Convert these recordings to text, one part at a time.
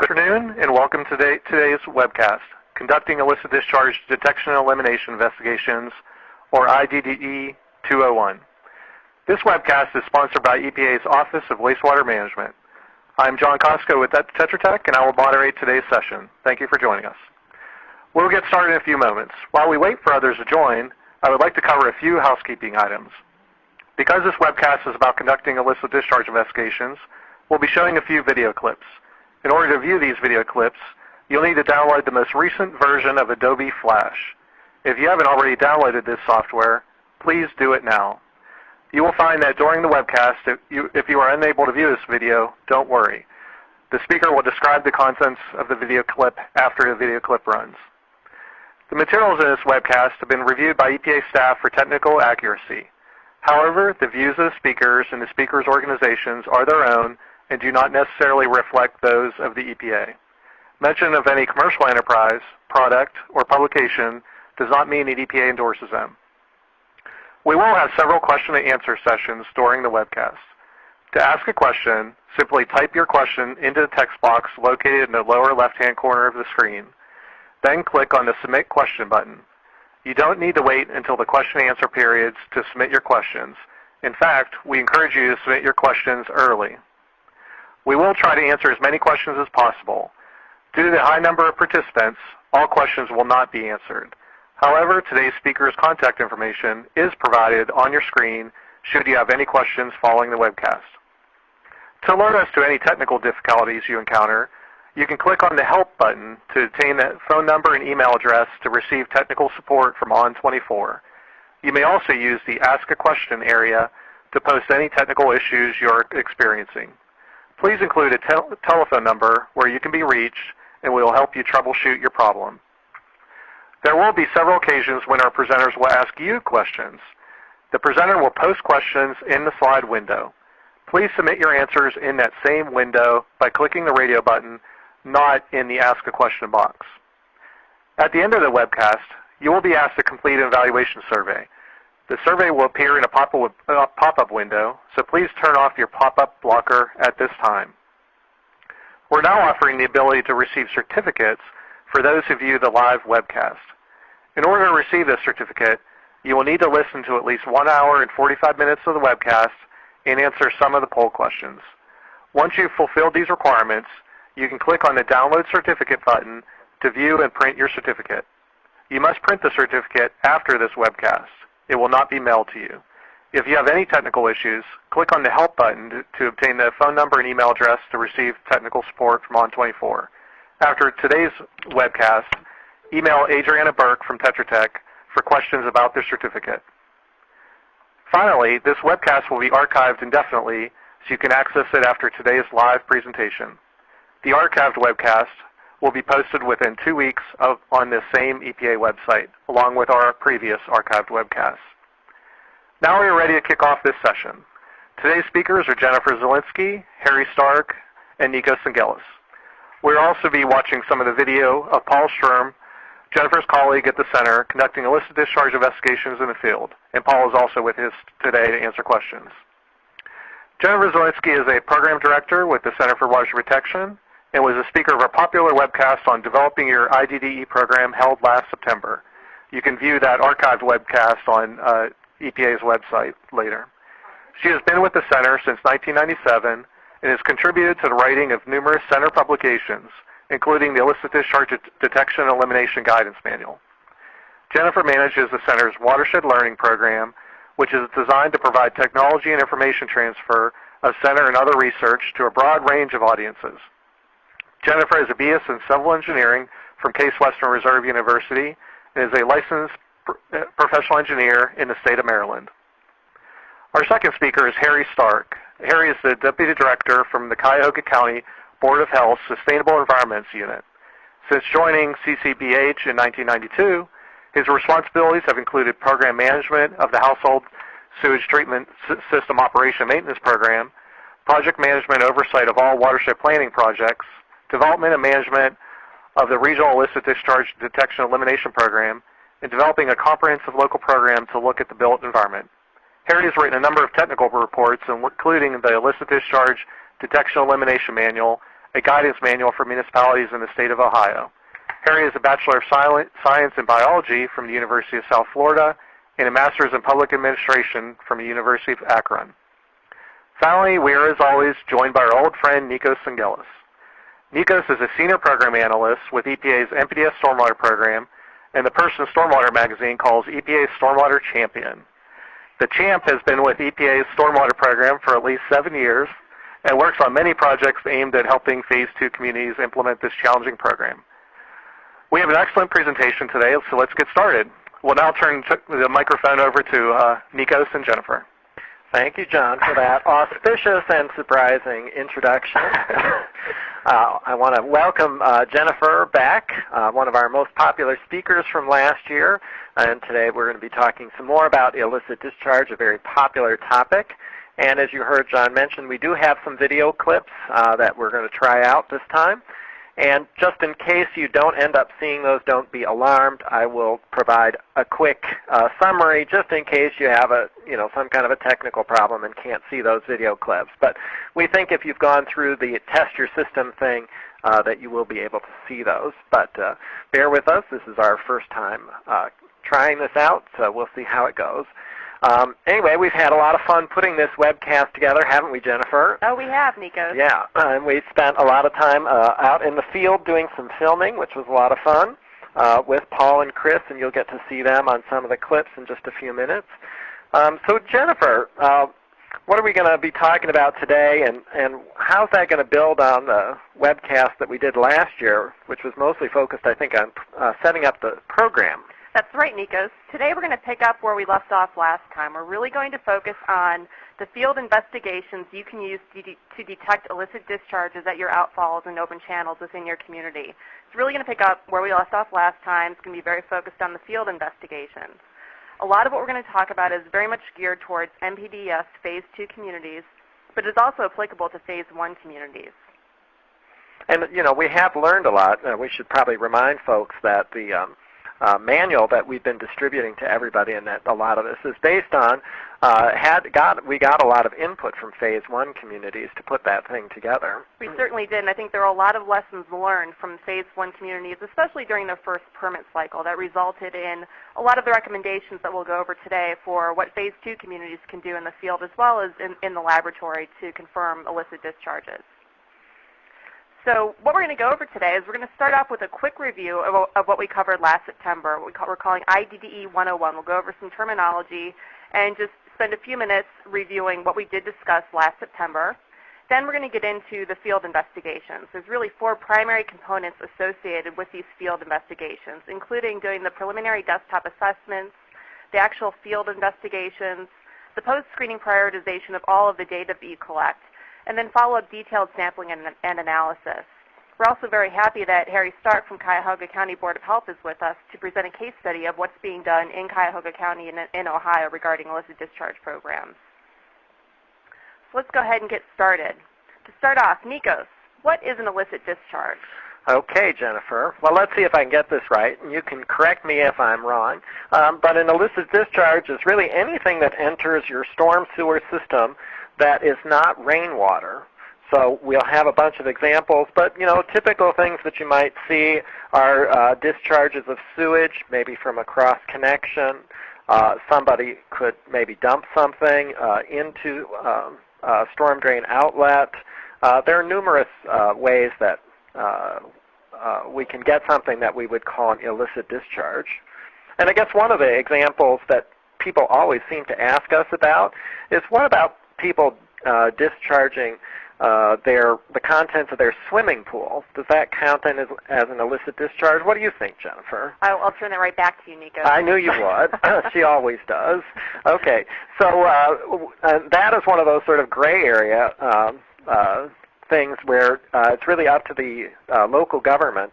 Good afternoon, and welcome to today's webcast, Conducting Illicit Discharge Detection and Elimination Investigations, or IDDE 201. This webcast is sponsored by EPA's Office of Wastewater Management. I'm John Costco with Tetra Tech, and I will moderate today's session. Thank you for joining us. We'll get started in a few moments. While we wait for others to join, I would like to cover a few housekeeping items. Because this webcast is about conducting illicit discharge investigations, we'll be showing a few video clips. In order to view these video clips, you'll need to download the most recent version of Adobe Flash. If you haven't already downloaded this software, please do it now. You will find that during the webcast, if you are unable to view this video, don't worry. The speaker will describe the contents of the video clip after the video clip runs. The materials in this webcast have been reviewed by EPA staff for technical accuracy. However, the views of the speakers and the speakers' organizations are their own and do not necessarily reflect those of the EPA. Mention of any commercial enterprise, product, or publication does not mean that EPA endorses them. We will have several question and answer sessions during the webcast. To ask a question, simply type your question into the text box located in the lower left-hand corner of the screen. Then click on the Submit Question button. You don't need to wait until the question and answer periods to submit your questions. In fact, we encourage you to submit your questions early. We will try to answer as many questions as possible. Due to the high number of participants, all questions will not be answered. However, today's speaker's contact information is provided on your screen should you have any questions following the webcast. To alert us to any technical difficulties you encounter, you can click on the Help button to obtain the phone number and email address to receive technical support from ON24. You may also use the Ask a Question area to post any technical issues you are experiencing. Please include a telephone number where you can be reached, and we will help you troubleshoot your problem. There will be several occasions when our presenters will ask you questions. The presenter will post questions in the slide window. Please submit your answers in that same window by clicking the radio button, not in the Ask a Question box. At the end of the webcast, you will be asked to complete an evaluation survey. The survey will appear in a pop-up window, so please turn off your pop-up blocker at this time. We're now offering the ability to receive certificates for those who view the live webcast. In order to receive this certificate, you will need to listen to at least 1 hour and 45 minutes of the webcast and answer some of the poll questions. Once you've fulfilled these requirements, you can click on the Download Certificate button to view and print your certificate. You must print the certificate after this webcast. It will not be mailed to you. If you have any technical issues, click on the Help button to obtain the phone number and email address to receive technical support from ON24. After today's webcast, email Adriana Burke from Tetra Tech for questions about their certificate. Finally, this webcast will be archived indefinitely so you can access it after today's live presentation. The archived webcast will be posted within 2 weeks on this same EPA website, along with our previous archived webcasts. Now we are ready to kick off this session. Today's speakers are Jennifer Zielinski, Harry Stark, and Nico Singelis. We'll also be watching some of the video of Paul Sturm, Jennifer's colleague at the center, conducting illicit discharge investigations in the field, and Paul is also with us today to answer questions. Jennifer Zielinski is a program director with the Center for Watershed Protection and was a speaker of our popular webcast on developing your IDDE program held last September. You can view that archived webcast on EPA's website later. She has been with the center since 1997 and has contributed to the writing of numerous center publications, including the Illicit Discharge Detection and Elimination Guidance Manual. Jennifer manages the center's Watershed Learning Program, which is designed to provide technology and information transfer of center and other research to a broad range of audiences. Jennifer has a BS in Civil Engineering from Case Western Reserve University and is a licensed professional engineer in the state of Maryland. Our second speaker is Harry Stark. Harry is the Deputy Director from the Cuyahoga County Board of Health Sustainable Environments Unit. Since joining CCBH in 1992, his responsibilities have included program management of the Household Sewage Treatment System Operation Maintenance Program, project management oversight of all watershed planning projects, development and management of the Regional Illicit Discharge Detection and Elimination Program, and developing a comprehensive local program to look at the built environment. Harry has written a number of technical reports, including the Illicit Discharge Detection and Elimination Manual, a guidance manual for municipalities in the state of Ohio. Harry is a Bachelor of Science in Biology from the University of South Florida and a Master's in Public Administration from the University of Akron. Finally, we are, as always, joined by our old friend Nikos Singelis. Nikos is a Senior Program Analyst with EPA's NPDES Stormwater Program, and the person Stormwater magazine calls EPA's Stormwater Champion. The champ has been with EPA's Stormwater Program for at least 7 years and works on many projects aimed at helping Phase 2 communities implement this challenging program. We have an excellent presentation today, so let's get started. We'll now turn the microphone over to Nikos and Jennifer. Thank you, John, for that auspicious and surprising introduction. I want to welcome Jennifer back, one of our most popular speakers from last year. And today we're going to be talking some more about illicit discharge, a very popular topic. And as you heard John mention, we do have some video clips that we're going to try out this time. And just in case you don't end up seeing those, don't be alarmed. I will provide a quick summary just in case you have some kind of a technical problem and can't see those video clips. But we think if you've gone through the test your system thing that you will be able to see those. But bear with us. This is our first time trying this out, so we'll see how it goes. Anyway, we've had a lot of fun putting this webcast together, haven't we, Jennifer? Oh, we have, Nikos. Yeah, and we spent a lot of time out in the field doing some filming, which was a lot of fun, with Paul and Chris, and you'll get to see them on some of the clips in just a few minutes. So, Jennifer, what are we going to be talking about today, and how's that going to build on the webcast that we did last year, which was mostly focused, I think, on setting up the program? That's right, Nikos. Today we're going to pick up where we left off last time. We're really going to focus on the field investigations you can use to detect illicit discharges at your outfalls and open channels within your community. It's really going to pick up where we left off last time. It's going to be very focused on the field investigations. A lot of what we're going to talk about is very much geared towards NPDES Phase 2 communities, but it's also applicable to Phase 1 communities. And, we have learned a lot. We should probably remind folks that the manual that we've been distributing to everybody, and that a lot of this is based on, we got a lot of input from Phase 1 communities to put that thing together. We certainly did, and I think there are a lot of lessons learned from Phase 1 communities, especially during their first permit cycle, that resulted in a lot of the recommendations that we'll go over today for what Phase 2 communities can do in the field as well as in the laboratory to confirm illicit discharges. So what we're going to go over today is we're going to start off with a quick review of what we covered last September. We're calling IDDE 101. We'll go over some terminology and just spend a few minutes reviewing what we did discuss last September. Then we're going to get into the field investigations. There's really 4 primary components associated with these field investigations, including doing the preliminary desktop assessments, the actual field investigations, the post-screening prioritization of all of the data that you collect, and then follow up detailed sampling and analysis. We're also very happy that Harry Stark from Cuyahoga County Board of Health is with us to present a case study of what's being done in Cuyahoga County in Ohio regarding illicit discharge programs. So let's go ahead and get started. To start off, Nikos, what is an illicit discharge? Okay, Jennifer. Well, let's see if I can get this right. You can correct me if I'm wrong. But an illicit discharge is really anything that enters your storm sewer system that is not rainwater. So we'll have a bunch of examples, but typical things that you might see are discharges of sewage, maybe from a cross connection. Somebody could maybe dump something into a storm drain outlet. There are numerous ways that we can get something that we would call an illicit discharge. And I guess one of the examples that people always seem to ask us about is, what about people discharging the contents of their swimming pool? Does that count then as an illicit discharge? What do you think, Jennifer? I'll turn that right back to you, Nikos. I knew you would. She always does. Okay, so that is one of those sort of gray area things where it's really up to the local government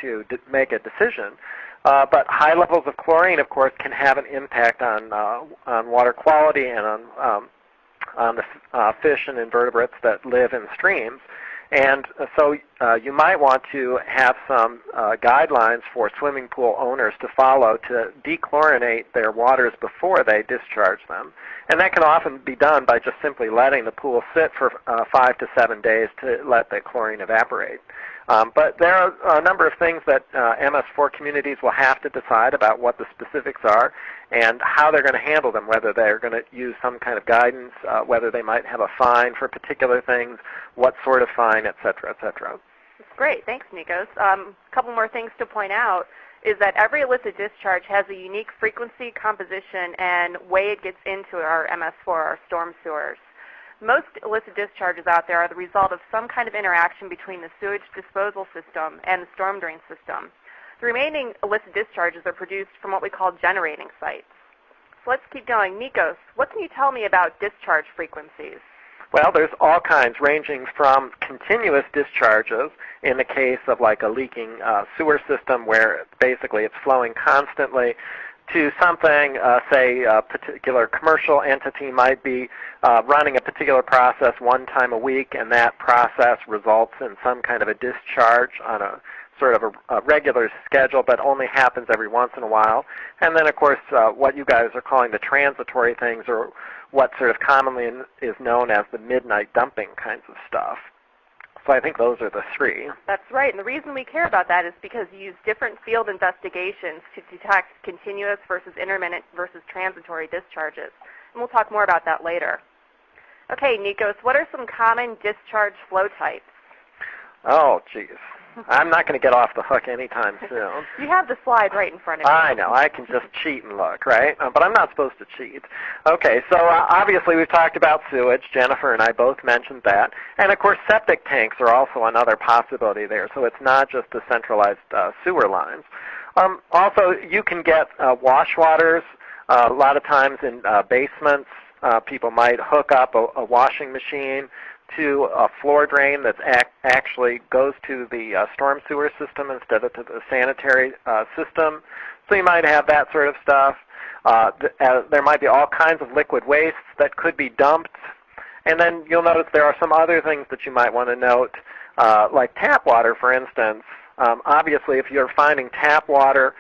to make a decision. But high levels of chlorine, of course, can have an impact on water quality and on the fish and invertebrates that live in streams. And so you might want to have some guidelines for swimming pool owners to follow to dechlorinate their waters before they discharge them. And that can often be done by just simply letting the pool sit for 5 to 7 days to let the chlorine evaporate. But there are a number of things that MS4 communities will have to decide about what the specifics are and how they're going to handle them, whether they're going to use some kind of guidance, whether they might have a fine for particular things, what sort of fine, et cetera, et cetera. That's great. Thanks, Nikos. A couple more things to point out is that every illicit discharge has a unique frequency, composition, and way it gets into our MS4, our storm sewers. Most illicit discharges out there are the result of some kind of interaction between the sewage disposal system and the storm drain system. The remaining illicit discharges are produced from what we call generating sites. So let's keep going. Nikos, what can you tell me about discharge frequencies? Well, there's all kinds, ranging from continuous discharges in the case of like a leaking sewer system where basically it's flowing constantly, to something, say a particular commercial entity might be running a particular process one time a week, and that process results in some kind of a discharge on a sort of a regular schedule, but only happens every once in a while. And then, of course, what you guys are calling the transitory things, or what sort of commonly is known as the midnight dumping kinds of stuff. So I think those are the three. That's right, and the reason we care about that is because you use different field investigations to detect continuous versus intermittent versus transitory discharges. And we'll talk more about that later. Okay, Nikos, what are some common discharge flow types? Oh, geez. I'm not going to get off the hook anytime soon. You have the slide right in front of you. I know. I can just cheat and look, right? But I'm not supposed to cheat. Okay, so obviously we've talked about sewage. Jennifer and I both mentioned that. And, of course, septic tanks are also another possibility there. So it's not just the centralized sewer lines. Also, you can get wash waters. A lot of times in basements, people might hook up a washing machine to a floor drain that actually goes to the storm sewer system instead of to the sanitary system. So you might have that sort of stuff. There might be all kinds of liquid wastes that could be dumped. And then you'll notice there are some other things that you might want to note, like tap water, for instance. Obviously, if you're finding tap water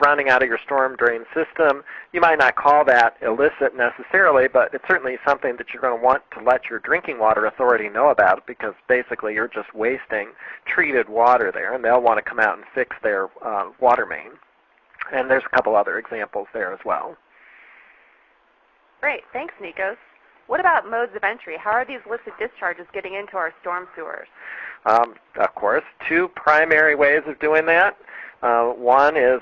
running out of your storm drain system, you might not call that illicit necessarily, but it's certainly something that you're going to want to let your drinking water authority know about, because basically you're just wasting treated water there, and they'll want to come out and fix their water main. And there's a couple other examples there as well. Great. Thanks, Nikos. What about modes of entry? How are these illicit discharges getting into our storm sewers? Of course, two primary ways of doing that. One is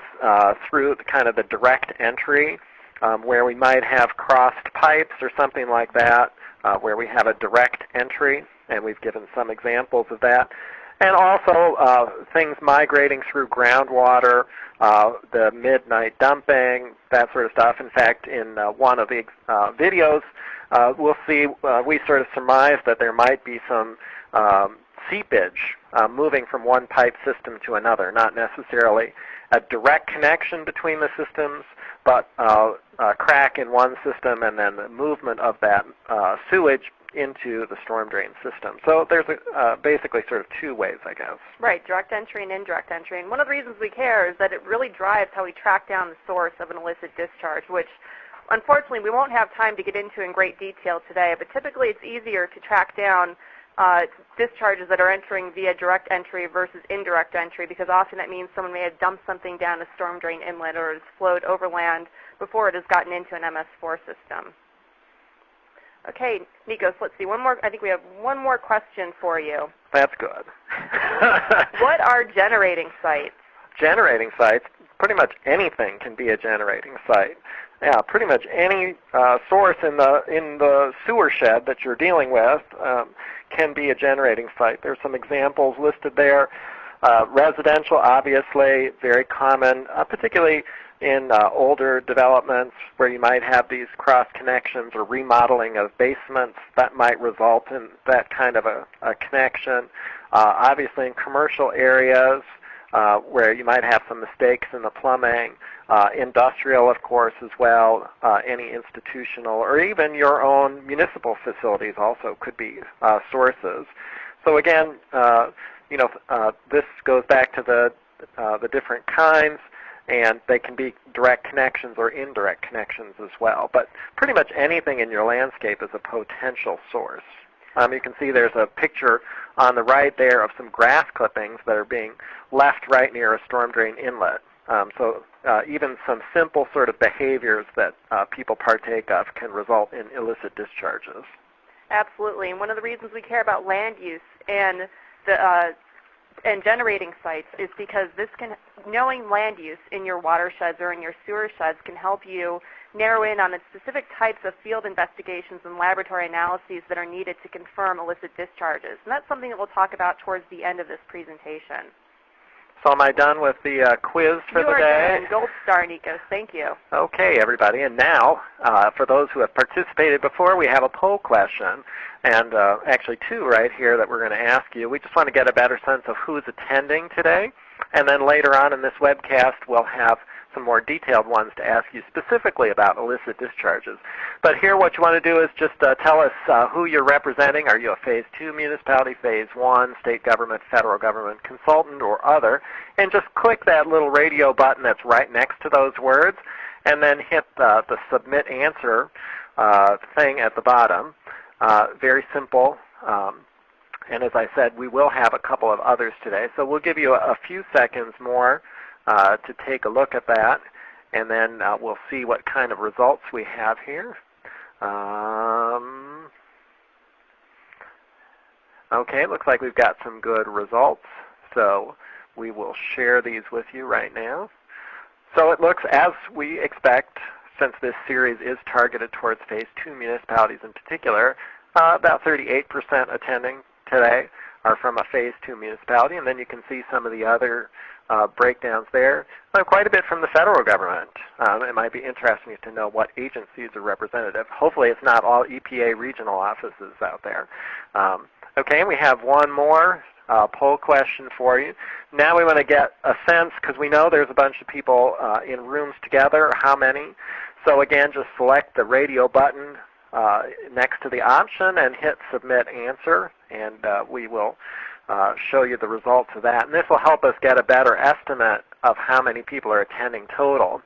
through kind of the direct entry, where we might have crossed pipes or something like that, where we have a direct entry, and we've given some examples of that. And also things migrating through groundwater, the midnight dumping, that sort of stuff. In fact, in one of the videos, we'll see, we sort of surmise that there might be some seepage moving from one pipe system to another, not necessarily a direct connection between the systems, but a crack in one system and then the movement of that sewage into the storm drain system. So there's basically sort of two ways, I guess. Right, direct entry and indirect entry. And one of the reasons we care is that it really drives how we track down the source of an illicit discharge, which unfortunately we won't have time to get into in great detail today, but typically it's easier to track down discharges that are entering via direct entry versus indirect entry, because often that means someone may have dumped something down a storm drain inlet or has flowed overland before it has gotten into an MS4 system. Okay, Nikos, let's see. I think we have one more question for you. That's good. What are generating sites? Generating sites, pretty much anything can be a generating site. Yeah, pretty much any source in the sewer shed that you're dealing with can be a generating site. There's some examples listed there. Residential, obviously, very common, particularly in older developments where you might have these cross connections or remodeling of basements that might result in that kind of a connection. Obviously, in commercial areas where you might have some mistakes in the plumbing. Industrial, of course, as well. Any institutional or even your own municipal facilities also could be sources. So again, this goes back to the different kinds, and they can be direct connections or indirect connections as well. But pretty much anything in your landscape is a potential source. You can see there's a picture on the right there of some grass clippings that are being left right near a storm drain inlet. So even some simple sort of behaviors that people partake of can result in illicit discharges. Absolutely, and one of the reasons we care about land use and generating sites is because knowing land use in your watersheds or in your sewer sheds can help you narrow in on the specific types of field investigations and laboratory analyses that are needed to confirm illicit discharges. And that's something that we'll talk about towards the end of this presentation. So am I done with the quiz for the day? You are done. Gold star, Nikos. Thank you. Okay, everybody. And now, for those who have participated before, we have a poll question, and actually two right here that we're going to ask you. We just want to get a better sense of who's attending today, and then later on in this webcast, we'll have some more detailed ones to ask you specifically about illicit discharges. But here what you want to do is just tell us who you're representing. Are you a Phase 2 municipality, Phase 1, state government, federal government, consultant, or other? And just click that little radio button that's right next to those words, and then hit the Submit Answer thing at the bottom. Very simple. And as I said, we will have a couple of others today. So we'll give you a few seconds more to take a look at that, and then we'll see what kind of results we have here. Okay, it looks like we've got some good results, so we will share these with you right now. So it looks as we expect, since this series is targeted towards Phase 2 municipalities in particular, about 38% attending today are from a Phase 2 municipality, and then you can see some of the other breakdowns there. Quite a bit from the federal government. It might be interesting to know what agencies are representative. Hopefully it's not all EPA regional offices out there. Okay, and we have one more poll question for you. Now we want to get a sense, because we know there's a bunch of people in rooms together. How many? So again, just select the radio button next to the option and hit Submit Answer, and we will show you the results of that. And this will help us get a better estimate of how many people are attending total.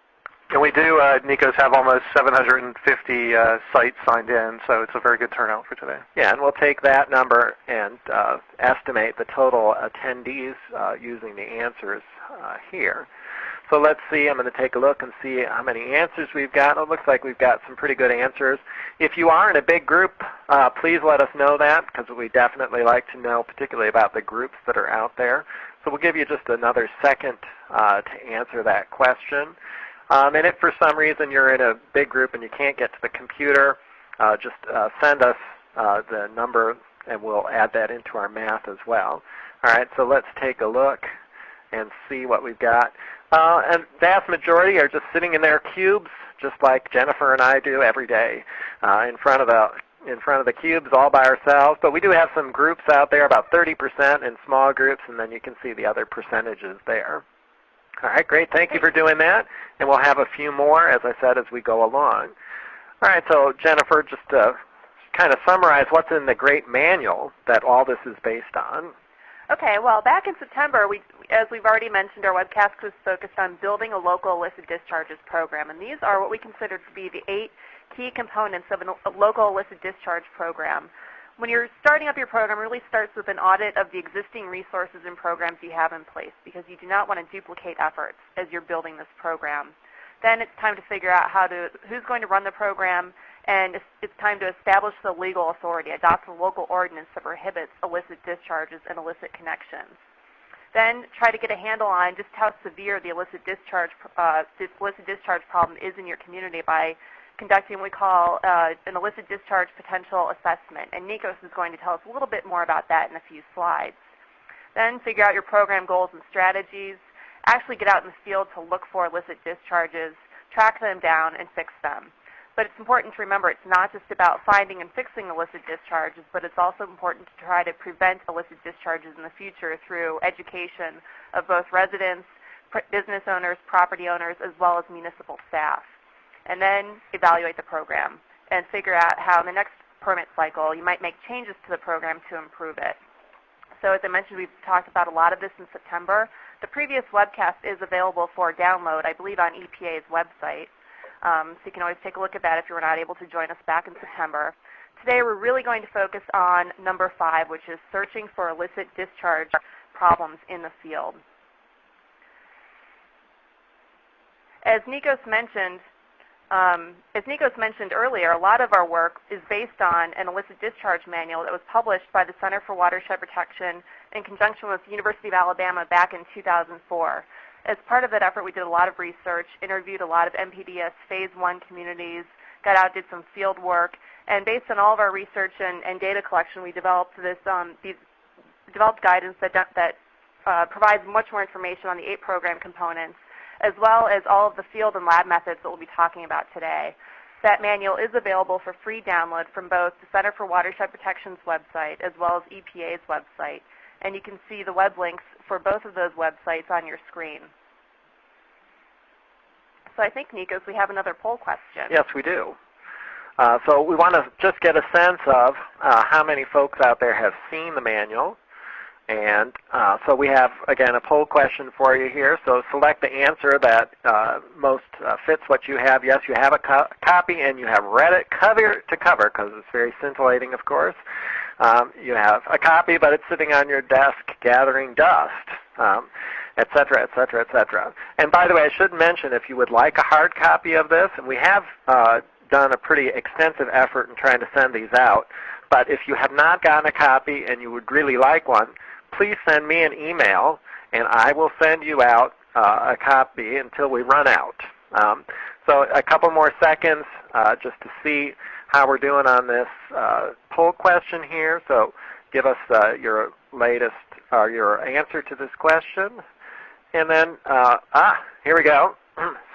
And we do, Nikos, have almost 750 sites signed in, so it's a very good turnout for today. Yeah, and we'll take that number and estimate the total attendees using the answers here. So let's see. I'm going to take a look and see how many answers we've got. It looks like we've got some pretty good answers. If you are in a big group, please let us know that, because we definitely like to know particularly about the groups that are out there. So we'll give you just another second to answer that question. And if for some reason you're in a big group and you can't get to the computer, just send us the number and we'll add that into our math as well. All right, so let's take a look and see what we've got. And vast majority are just sitting in their cubes, just like Jennifer and I do every day, in front of the cubes all by ourselves. But we do have some groups out there, about 30% in small groups, and then you can see the other percentages there. All right, great. Thank you for doing that. And we'll have a few more, as I said, as we go along. All right, so Jennifer, just to kind of summarize what's in the great manual that all this is based on. Okay, well, back in September, as we've already mentioned, our webcast was focused on building a local illicit discharges program, and these are what we consider to be the 8 key components of a local illicit discharge program. When you're starting up your program, it really starts with an audit of the existing resources and programs you have in place, because you do not want to duplicate efforts as you're building this program. Then it's time to figure out who's going to run the program, and it's time to establish the legal authority, adopt a local ordinance that prohibits illicit discharges and illicit connections. Then try to get a handle on just how severe the illicit discharge problem is in your community by conducting what we call an illicit discharge potential assessment. And Nikos is going to tell us a little bit more about that in a few slides. Then figure out your program goals and strategies. Actually get out in the field to look for illicit discharges, track them down, and fix them. But it's important to remember it's not just about finding and fixing illicit discharges, but it's also important to try to prevent illicit discharges in the future through education of both residents, business owners, property owners, as well as municipal staff. And then evaluate the program and figure out how in the next permit cycle you might make changes to the program to improve it. So as I mentioned, we've talked about a lot of this in September. The previous webcast is available for download, I believe, on EPA's website. So you can always take a look at that if you were not able to join us back in September. Today we're really going to focus on number 5, which is searching for illicit discharge problems in the field. As Nikos mentioned earlier, a lot of our work is based on an illicit discharge manual that was published by the Center for Watershed Protection in conjunction with the University of Alabama back in 2004. As part of that effort, we did a lot of research, interviewed a lot of MPDS Phase 1 communities, got out, did some field work, and based on all of our research and data collection, we developed developed guidance that provides much more information on the 8 program components, as well as all of the field and lab methods that we'll be talking about today. That manual is available for free download from both the Center for Watershed Protection's website as well as EPA's website. And you can see the web links for both of those websites on your screen. So I think, Nikos, we have another poll question. Yes, we do. So we want to just get a sense of how many folks out there have seen the manual. And so we have, again, a poll question for you here. So select the answer that most fits what you have. Yes, you have a copy, and you have read it cover to cover, because it's very scintillating, of course. You have a copy, but it's sitting on your desk gathering dust, et cetera, et cetera, et cetera. And by the way, I should mention, if you would like a hard copy of this, and we have done a pretty extensive effort in trying to send these out, but if you have not gotten a copy and you would really like one, please send me an email, and I will send you out a copy until we run out. So a couple more seconds just to see how we're doing on this poll question here. So give us your latest, your answer to this question. And then, here we go.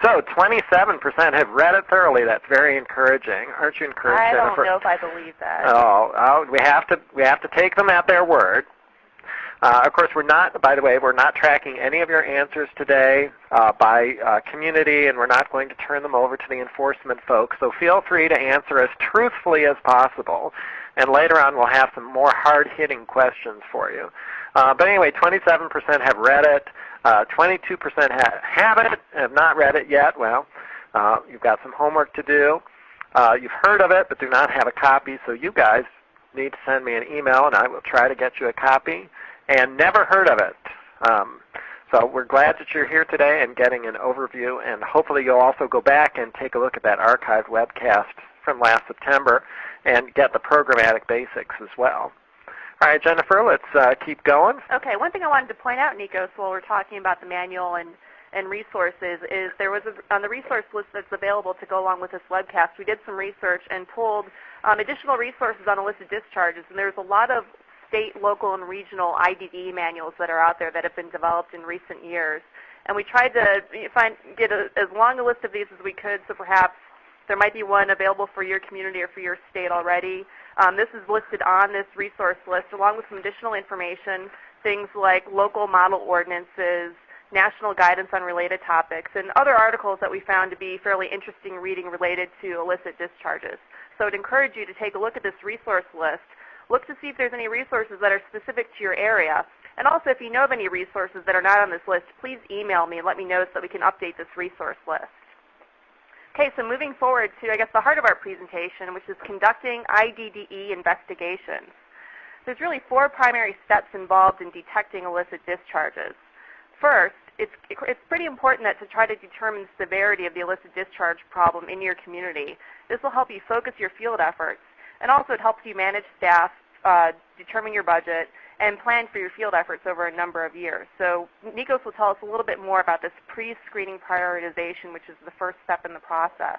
So 27% have read it thoroughly. That's very encouraging. Aren't you encouraged, Jennifer? I don't know if I believe that. Oh, we have to take them at their word. Of course, we're not tracking any of your answers today by community, and we're not going to turn them over to the enforcement folks. So feel free to answer as truthfully as possible. And later on, we'll have some more hard-hitting questions for you. But anyway, 27% have read it. 22% haven't, have not read it yet. Well, you've got some homework to do. You've heard of it, but do not have a copy. So you guys need to send me an email, and I will try to get you a copy. And never heard of it. So we're glad that you're here today and getting an overview, and hopefully you'll also go back and take a look at that archived webcast from last September and get the programmatic basics as well. All right, Jennifer, let's keep going. Okay, one thing I wanted to point out, Nikos, while we're talking about the manual and resources, is there was on the resource list that's available to go along with this webcast, we did some research and pulled additional resources on illicit discharges, and there's a lot of state, local, and regional IDDE manuals that are out there that have been developed in recent years. And we tried to get as long a list of these as we could, so perhaps there might be one available for your community or for your state already. This is listed on this resource list along with some additional information, things like local model ordinances, national guidance on related topics, and other articles that we found to be fairly interesting reading related to illicit discharges. So I'd encourage you to take a look at this resource list. Look to see if there's any resources that are specific to your area. And also, if you know of any resources that are not on this list, please email me and let me know so that we can update this resource list. Okay, so moving forward to, I guess, the heart of our presentation, which is conducting IDDE investigations. There's really 4 primary steps involved in detecting illicit discharges. First, it's pretty important that to try to determine the severity of the illicit discharge problem in your community. This will help you focus your field efforts, and also it helps you manage staff, determine your budget, and plan for your field efforts over a number of years. So Nikos will tell us a little bit more about this pre-screening prioritization, which is the first step in the process.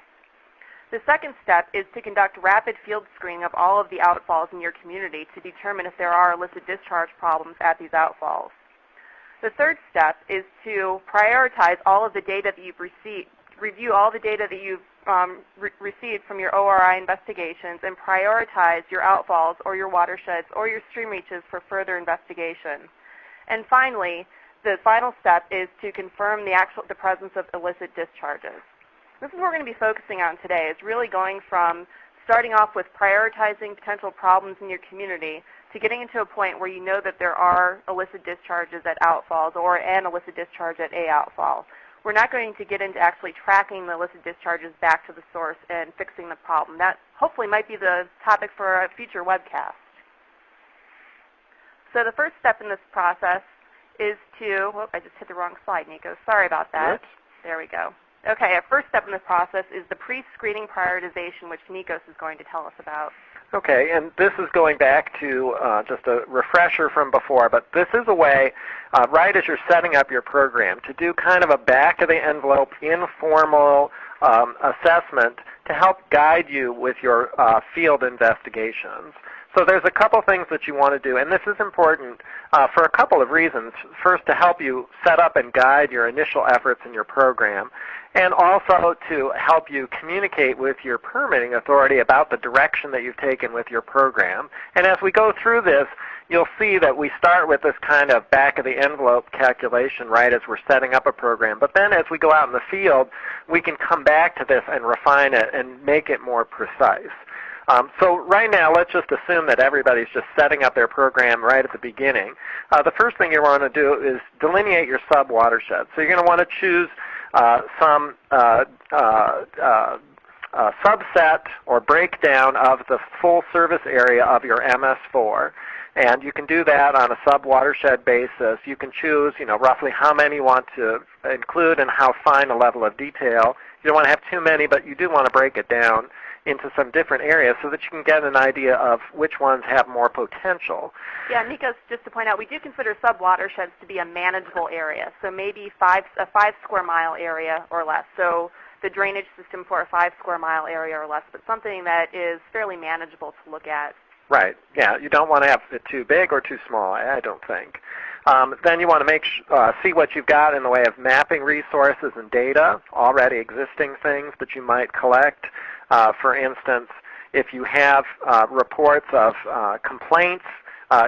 The second step is to conduct rapid field screening of all of the outfalls in your community to determine if there are illicit discharge problems at these outfalls. The third step is to prioritize all of the data that you've received, review all the data that you've received from your ORI investigations, and prioritize your outfalls or your watersheds or your stream reaches for further investigation. And finally, the final step is to confirm the presence of illicit discharges. This is what we're going to be focusing on today, is really going from starting off with prioritizing potential problems in your community to getting into a point where you know that there are illicit discharges at outfalls or an illicit discharge at a outfall. We're not going to get into actually tracking the illicit discharges back to the source and fixing the problem. That hopefully might be the topic for a future webcast. So the first step in this process is to, I just hit the wrong slide, Nico. Sorry about that. Oops. There we go. Okay, our first step in this process is the pre-screening prioritization, which Nikos is going to tell us about. Okay, and this is going back to just a refresher from before, but this is a way, right as you're setting up your program, to do kind of a back-of-the-envelope, informal assessment to help guide you with your field investigations. So there's a couple things that you want to do, and this is important for a couple of reasons. First, to help you set up and guide your initial efforts in your program, and also to help you communicate with your permitting authority about the direction that you've taken with your program. And as we go through this, you'll see that we start with this kind of back-of-the-envelope calculation right as we're setting up a program. But then as we go out in the field, we can come back to this and refine it and make it more precise. So right now, let's just assume that everybody's just setting up their program right at the beginning. The first thing you want to do is delineate your sub-watershed. So you're going to want to choose some subset or breakdown of the full service area of your MS4. And you can do that on a sub-watershed basis. You can choose, roughly how many you want to include and how fine a level of detail. You don't want to have too many, but you do want to break it down into some different areas so that you can get an idea of which ones have more potential. Yeah, Nikos, just to point out, we do consider sub-watersheds to be a manageable area, so maybe a 5 square mile area or less. So the drainage system for a 5 square mile area or less, but something that is fairly manageable to look at. Right. Yeah, you don't want to have it too big or too small, I don't think. Then you want to see what you've got in the way of mapping resources and data, already existing things that you might collect. For instance, if you have reports of complaints,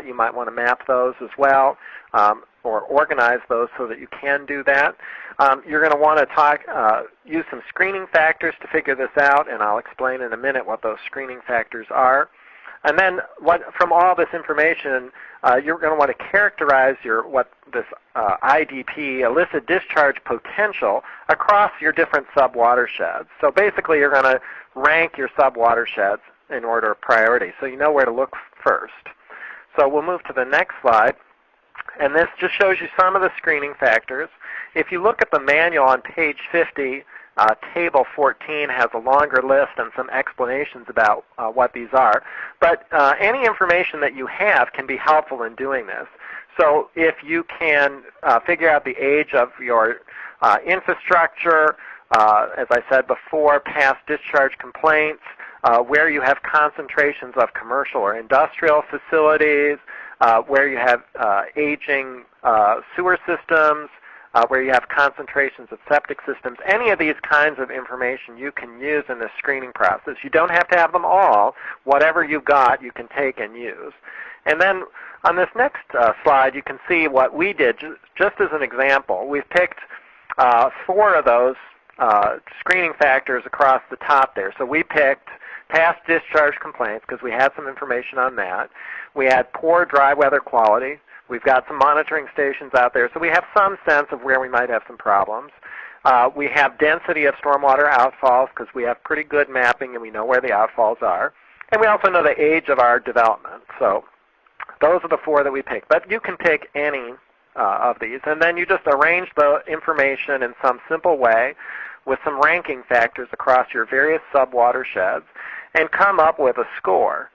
you might want to map those as well, or organize those so that you can do that. You're going to want to use some screening factors to figure this out, and I'll explain in a minute what those screening factors are. And then from all this information, you're going to want to characterize this IDP, illicit discharge potential, across your different sub-watersheds. So basically, you're going to rank your sub-watersheds in order of priority, so you know where to look first. So we'll move to the next slide. And this just shows you some of the screening factors. If you look at the manual on page 50, Table 14 has a longer list and some explanations about what these are. But any information that you have can be helpful in doing this. So if you can figure out the age of your infrastructure, as I said before, past discharge complaints, where you have concentrations of commercial or industrial facilities, where you have aging sewer systems, where you have concentrations of septic systems, any of these kinds of information you can use in this screening process. You don't have to have them all. Whatever you've got, you can take and use. And then on this next slide, you can see what we did. Just as an example, we've picked 4 of those screening factors across the top there. So we picked past discharge complaints because we had some information on that. We had poor dry weather quality. We've got some monitoring stations out there, so we have some sense of where we might have some problems. We have density of stormwater outfalls because we have pretty good mapping and we know where the outfalls are. And we also know the age of our development. So those are the 4 that we picked. But you can pick any of these, and then you just arrange the information in some simple way with some ranking factors across your various sub-watersheds and come up with a score.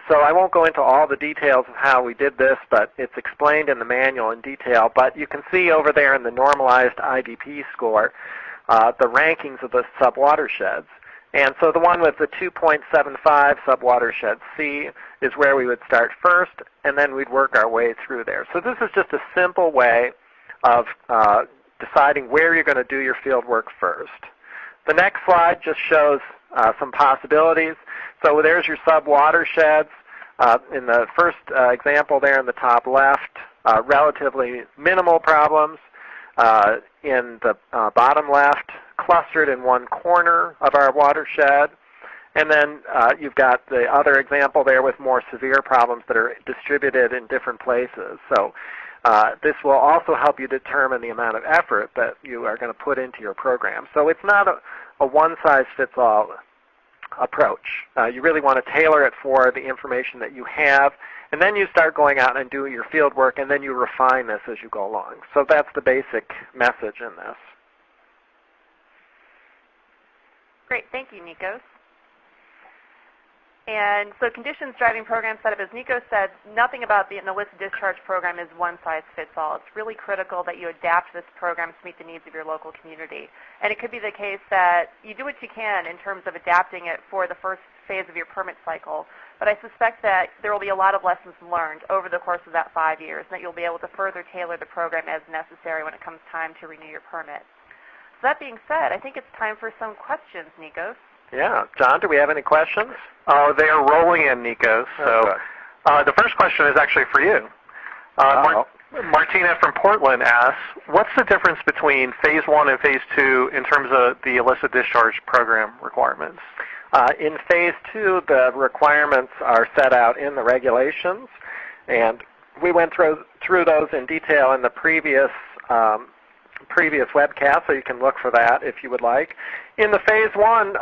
So I won't go into all the details of how we did this, but it's explained in the manual in detail. But you can see over there in the normalized IDP score the rankings of the sub-watersheds. And so the one with the 2.75 sub-watershed C is where we would start first, and then we'd work our way through there. So this is just a simple way of deciding where you're going to do your field work first. The next slide just shows some possibilities. So there's your sub-watersheds. In the first example there in the top left, relatively minimal problems. In the bottom left, clustered in one corner of our watershed. And then you've got the other example there with more severe problems that are distributed in different places. So this will also help you determine the amount of effort that you are going to put into your program. So it's not a one-size-fits-all approach. You really want to tailor it for the information that you have, and then you start going out and doing your field work, and then you refine this as you go along. So that's the basic message in this. Great. Thank you, Nikos. And so conditions driving program setup, as Nikos said, nothing about an illicit discharge program is one-size-fits-all. It's really critical that you adapt this program to meet the needs of your local community. And it could be the case that you do what you can in terms of adapting it for the first phase of your permit cycle, but I suspect that there will be a lot of lessons learned over the course of that 5 years, and that you'll be able to further tailor the program as necessary when it comes time to renew your permit. So that being said, I think it's time for some questions, Nikos. Yeah. John, do we have any questions? Oh, they are rolling in, Nikos. So the first question is actually for you. Martina from Portland asks, what's the difference between Phase 1 and Phase 2 in terms of the illicit discharge program requirements? In Phase 2, the requirements are set out in the regulations, and we went through those in detail in the previous webcast, so you can look for that if you would like. In the Phase 1,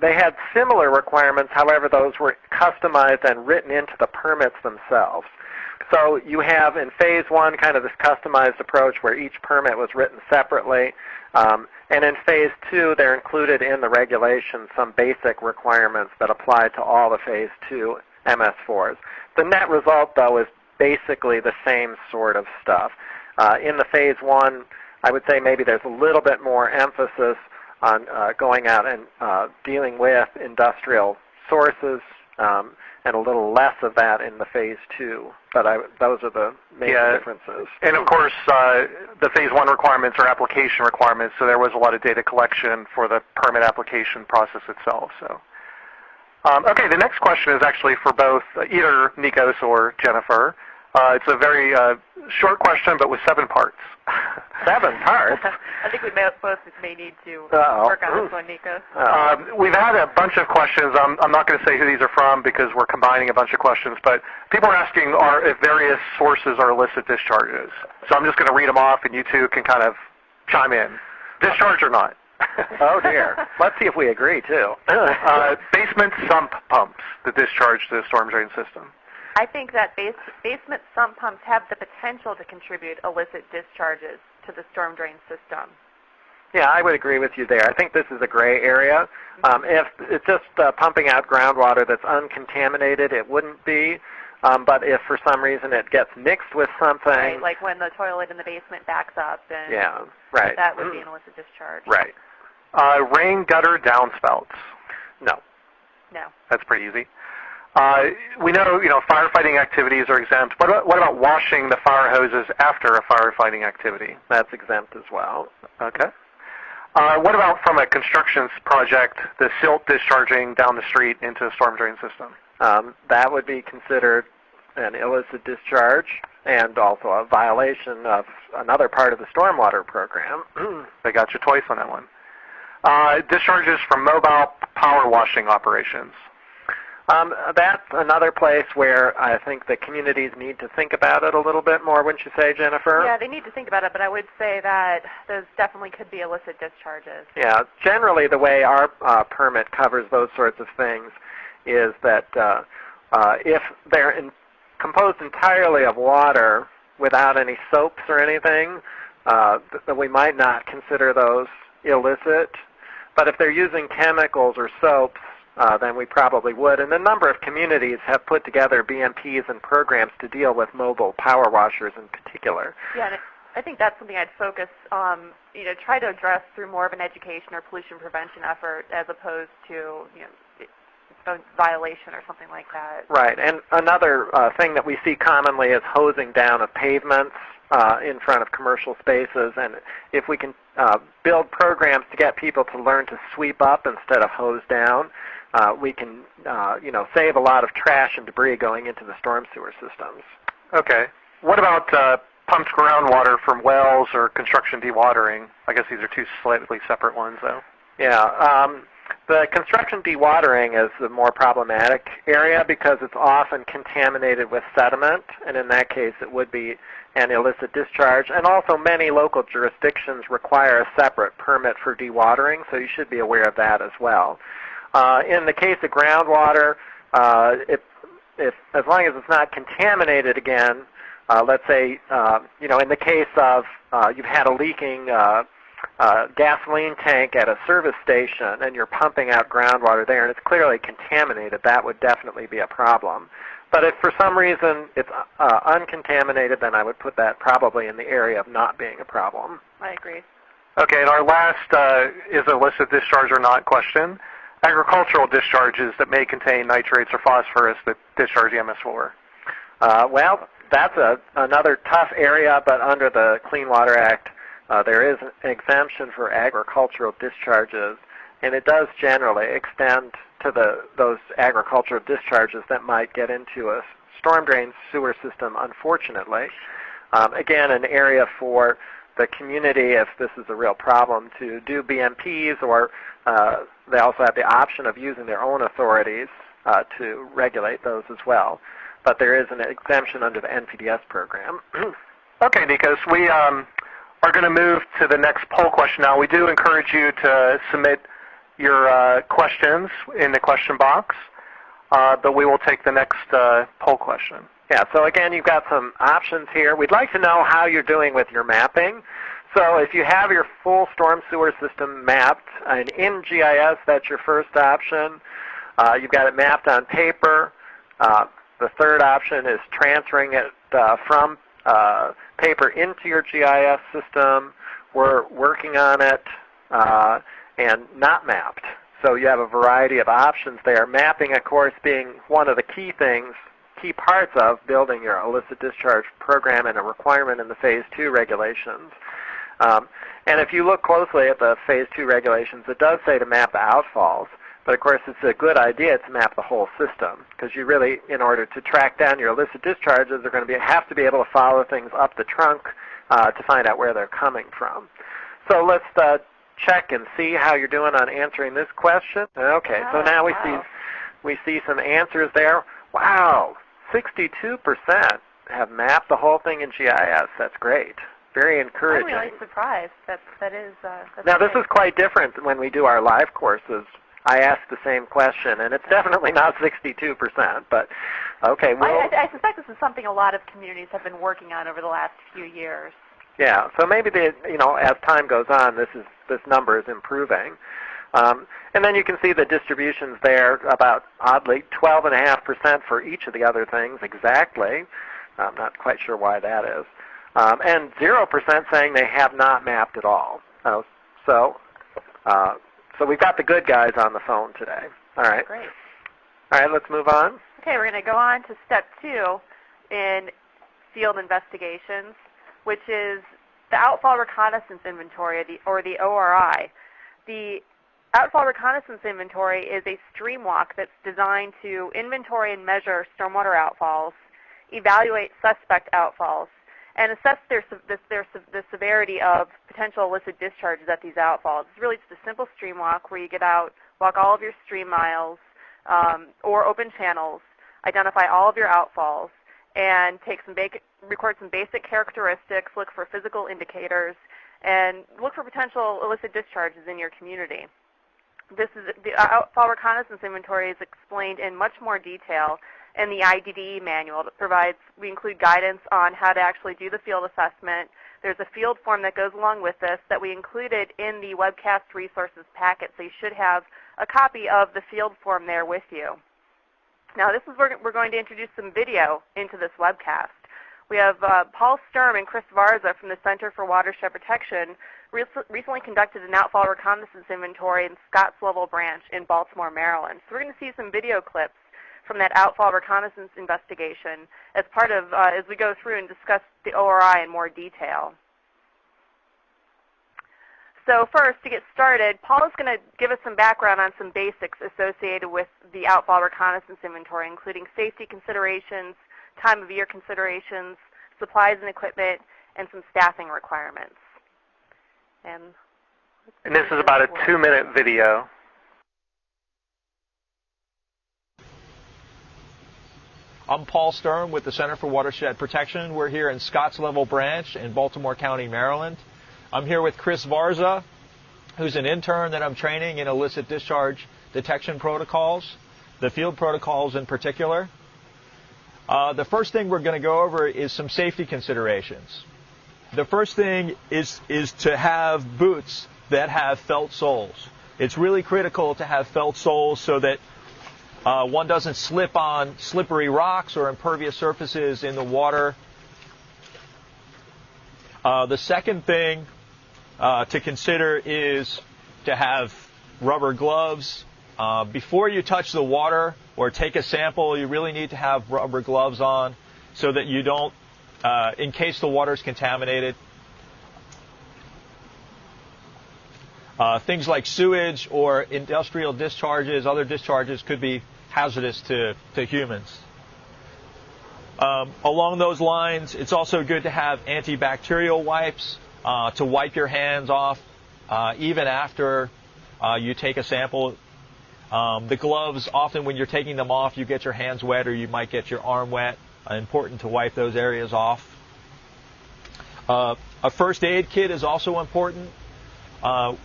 they had similar requirements, however, those were customized and written into the permits themselves. So you have in Phase 1 kind of this customized approach where each permit was written separately, and in Phase 2, they're included in the regulations some basic requirements that apply to all the Phase 2 MS4s. The net result, though, is basically the same sort of stuff. In the Phase 1, I would say maybe there's a little bit more emphasis on going out and dealing with industrial sources, and a little less of that in the Phase 2. But those are the major differences. And of course, the Phase 1 requirements are application requirements, so there was a lot of data collection for the permit application process itself. So, okay, the next question is actually for both either Nikos or Jennifer. It's a very short question, but with 7 parts. 7 parts? I think we both may need to work on this one, Nikos. We've had a bunch of questions. I'm not going to say who these are from because we're combining a bunch of questions, but people are asking if various sources are illicit discharges. So I'm just going to read them off, and you two can kind of chime in. Discharge or not? Oh, dear. Let's see if we agree, too. Basement sump pumps that discharge to the storm drain system. I think that basement sump pumps have the potential to contribute illicit discharges to the storm drain system. Yeah, I would agree with you there. I think this is a gray area. If it's just pumping out groundwater that's uncontaminated, it wouldn't be. But if for some reason it gets mixed with something... Right, like when the toilet in the basement backs up, then that would be an illicit discharge. Right. Rain gutter downspouts. No. No. That's pretty easy. We know, firefighting activities are exempt. What about washing the fire hoses after a firefighting activity? That's exempt as well. Okay. What about from a construction project, the silt discharging down the street into a storm drain system? That would be considered an illicit discharge and also a violation of another part of the stormwater program. They got you twice on that one. Discharges from mobile power washing operations. That's another place where I think the communities need to think about it a little bit more, wouldn't you say, Jennifer? Yeah, they need to think about it, but I would say that those definitely could be illicit discharges. Yeah, generally the way our permit covers those sorts of things is that if they're composed entirely of water without any soaps or anything, that we might not consider those illicit. But if they're using chemicals or soaps, then we probably would. And a number of communities have put together BMPs and programs to deal with mobile power washers in particular. Yeah, and I think that's something I'd focus, try to address through more of an education or pollution prevention effort as opposed to, a violation or something like that. Right, and another thing that we see commonly is hosing down of pavements in front of commercial spaces, and if we can build programs to get people to learn to sweep up instead of hose down, we can, save a lot of trash and debris going into the storm sewer systems. Okay. What about pumped groundwater from wells or construction dewatering? I guess these are two slightly separate ones, though. Yeah. The construction dewatering is the more problematic area because it's often contaminated with sediment, and in that case it would be an illicit discharge. And also many local jurisdictions require a separate permit for dewatering, so you should be aware of that as well. In the case of groundwater, as long as it's not contaminated again, let's say, in the case of you've had a leaking gasoline tank at a service station and you're pumping out groundwater there and it's clearly contaminated, that would definitely be a problem. But if for some reason it's uncontaminated, then I would put that probably in the area of not being a problem. I agree. Okay, and our last is illicit discharge or not question. Agricultural discharges that may contain nitrates or phosphorus that discharge the MS4. Well, that's another tough area, but under the Clean Water Act, there is an exemption for agricultural discharges, and it does generally extend to those agricultural discharges that might get into a storm drain sewer system, unfortunately. Again, an area for the community, if this is a real problem, to do BMPs, or they also have the option of using their own authorities to regulate those as well. But there is an exemption under the NPDES program. Okay, Nikos, we are going to move to the next poll question now. We do encourage you to submit your questions in the question box, but we will take the next poll question. Yeah, so again, you've got some options here. We'd like to know how you're doing with your mapping. So if you have your full storm sewer system mapped, and in GIS, that's your first option. You've got it mapped on paper. The third option is transferring it from paper into your GIS system. We're working on it and not mapped. So you have a variety of options there. Mapping, of course, being one of the key parts of building your illicit discharge program and a requirement in the Phase 2 regulations. And if you look closely at the Phase 2 regulations, it does say to map the outfalls. But of course, it's a good idea to map the whole system, because you really, in order to track down your illicit discharges, are going to have to be able to follow things up the trunk to find out where they're coming from. So let's check and see how you're doing on answering this question. Okay, so now we see some answers there. Wow, 62% have mapped the whole thing in GIS. That's great. Very encouraging. I'm really surprised. That's now, great. This is quite different when we do our live courses. I asked the same question, and it's definitely not 62%, but okay. I suspect this is something a lot of communities have been working on over the last few years. Yeah, so maybe as time goes on, this number is improving. And then you can see the distributions there, about oddly 12.5% for each of the other things exactly. I'm not quite sure why that is. And 0% saying they have not mapped at all. So we've got the good guys on the phone today. All right. Great. All right, let's move on. Okay, we're going to go on to step 2 in field investigations, which is the Outfall Reconnaissance Inventory, or the ORI. The Outfall Reconnaissance Inventory is a stream walk that's designed to inventory and measure stormwater outfalls, evaluate suspect outfalls, and assess the severity of potential illicit discharges at these outfalls. It's really just a simple stream walk where you get out, walk all of your stream miles or open channels, identify all of your outfalls, and record some basic characteristics, look for physical indicators, and look for potential illicit discharges in your community. The Outfall Reconnaissance Inventory is explained in much more detail in the IDDE manual that we include guidance on how to actually do the field assessment. There's a field form that goes along with this that we included in the webcast resources packet, so you should have a copy of the field form there with you. Now this is where we're going to introduce some video into this webcast. We have Paul Sturm and Chris Varza from the Center for Watershed Protection recently conducted an outfall reconnaissance inventory in Scotts Level Branch in Baltimore, Maryland. So we're going to see some video clips from that outfall reconnaissance investigation as we go through and discuss the ORI in more detail. So first, to get started, Paul is going to give us some background on some basics associated with the outfall reconnaissance inventory, including safety considerations, time of year considerations, supplies and equipment, and some staffing requirements. And this is about a 2-minute video. I'm Paul Stern with the Center for Watershed Protection. We're here in Scotts Level Branch in Baltimore County, Maryland. I'm here with Chris Varza, who's an intern that I'm training in illicit discharge detection protocols, the field protocols in particular. The first thing we're going to go over is some safety considerations. The first thing is to have boots that have felt soles. It's really critical to have felt soles so that one doesn't slip on slippery rocks or impervious surfaces in the water. The second thing to consider is to have rubber gloves. Before you touch the water or take a sample, you really need to have rubber gloves on so that you don't, in case the water is contaminated. Things like sewage or industrial discharges, other discharges could be hazardous to humans. Along those lines, it's also good to have antibacterial wipes to wipe your hands off even after you take a sample. The gloves, often when you're taking them off, you get your hands wet or you might get your arm wet. Important to wipe those areas off. A first aid kit is also important.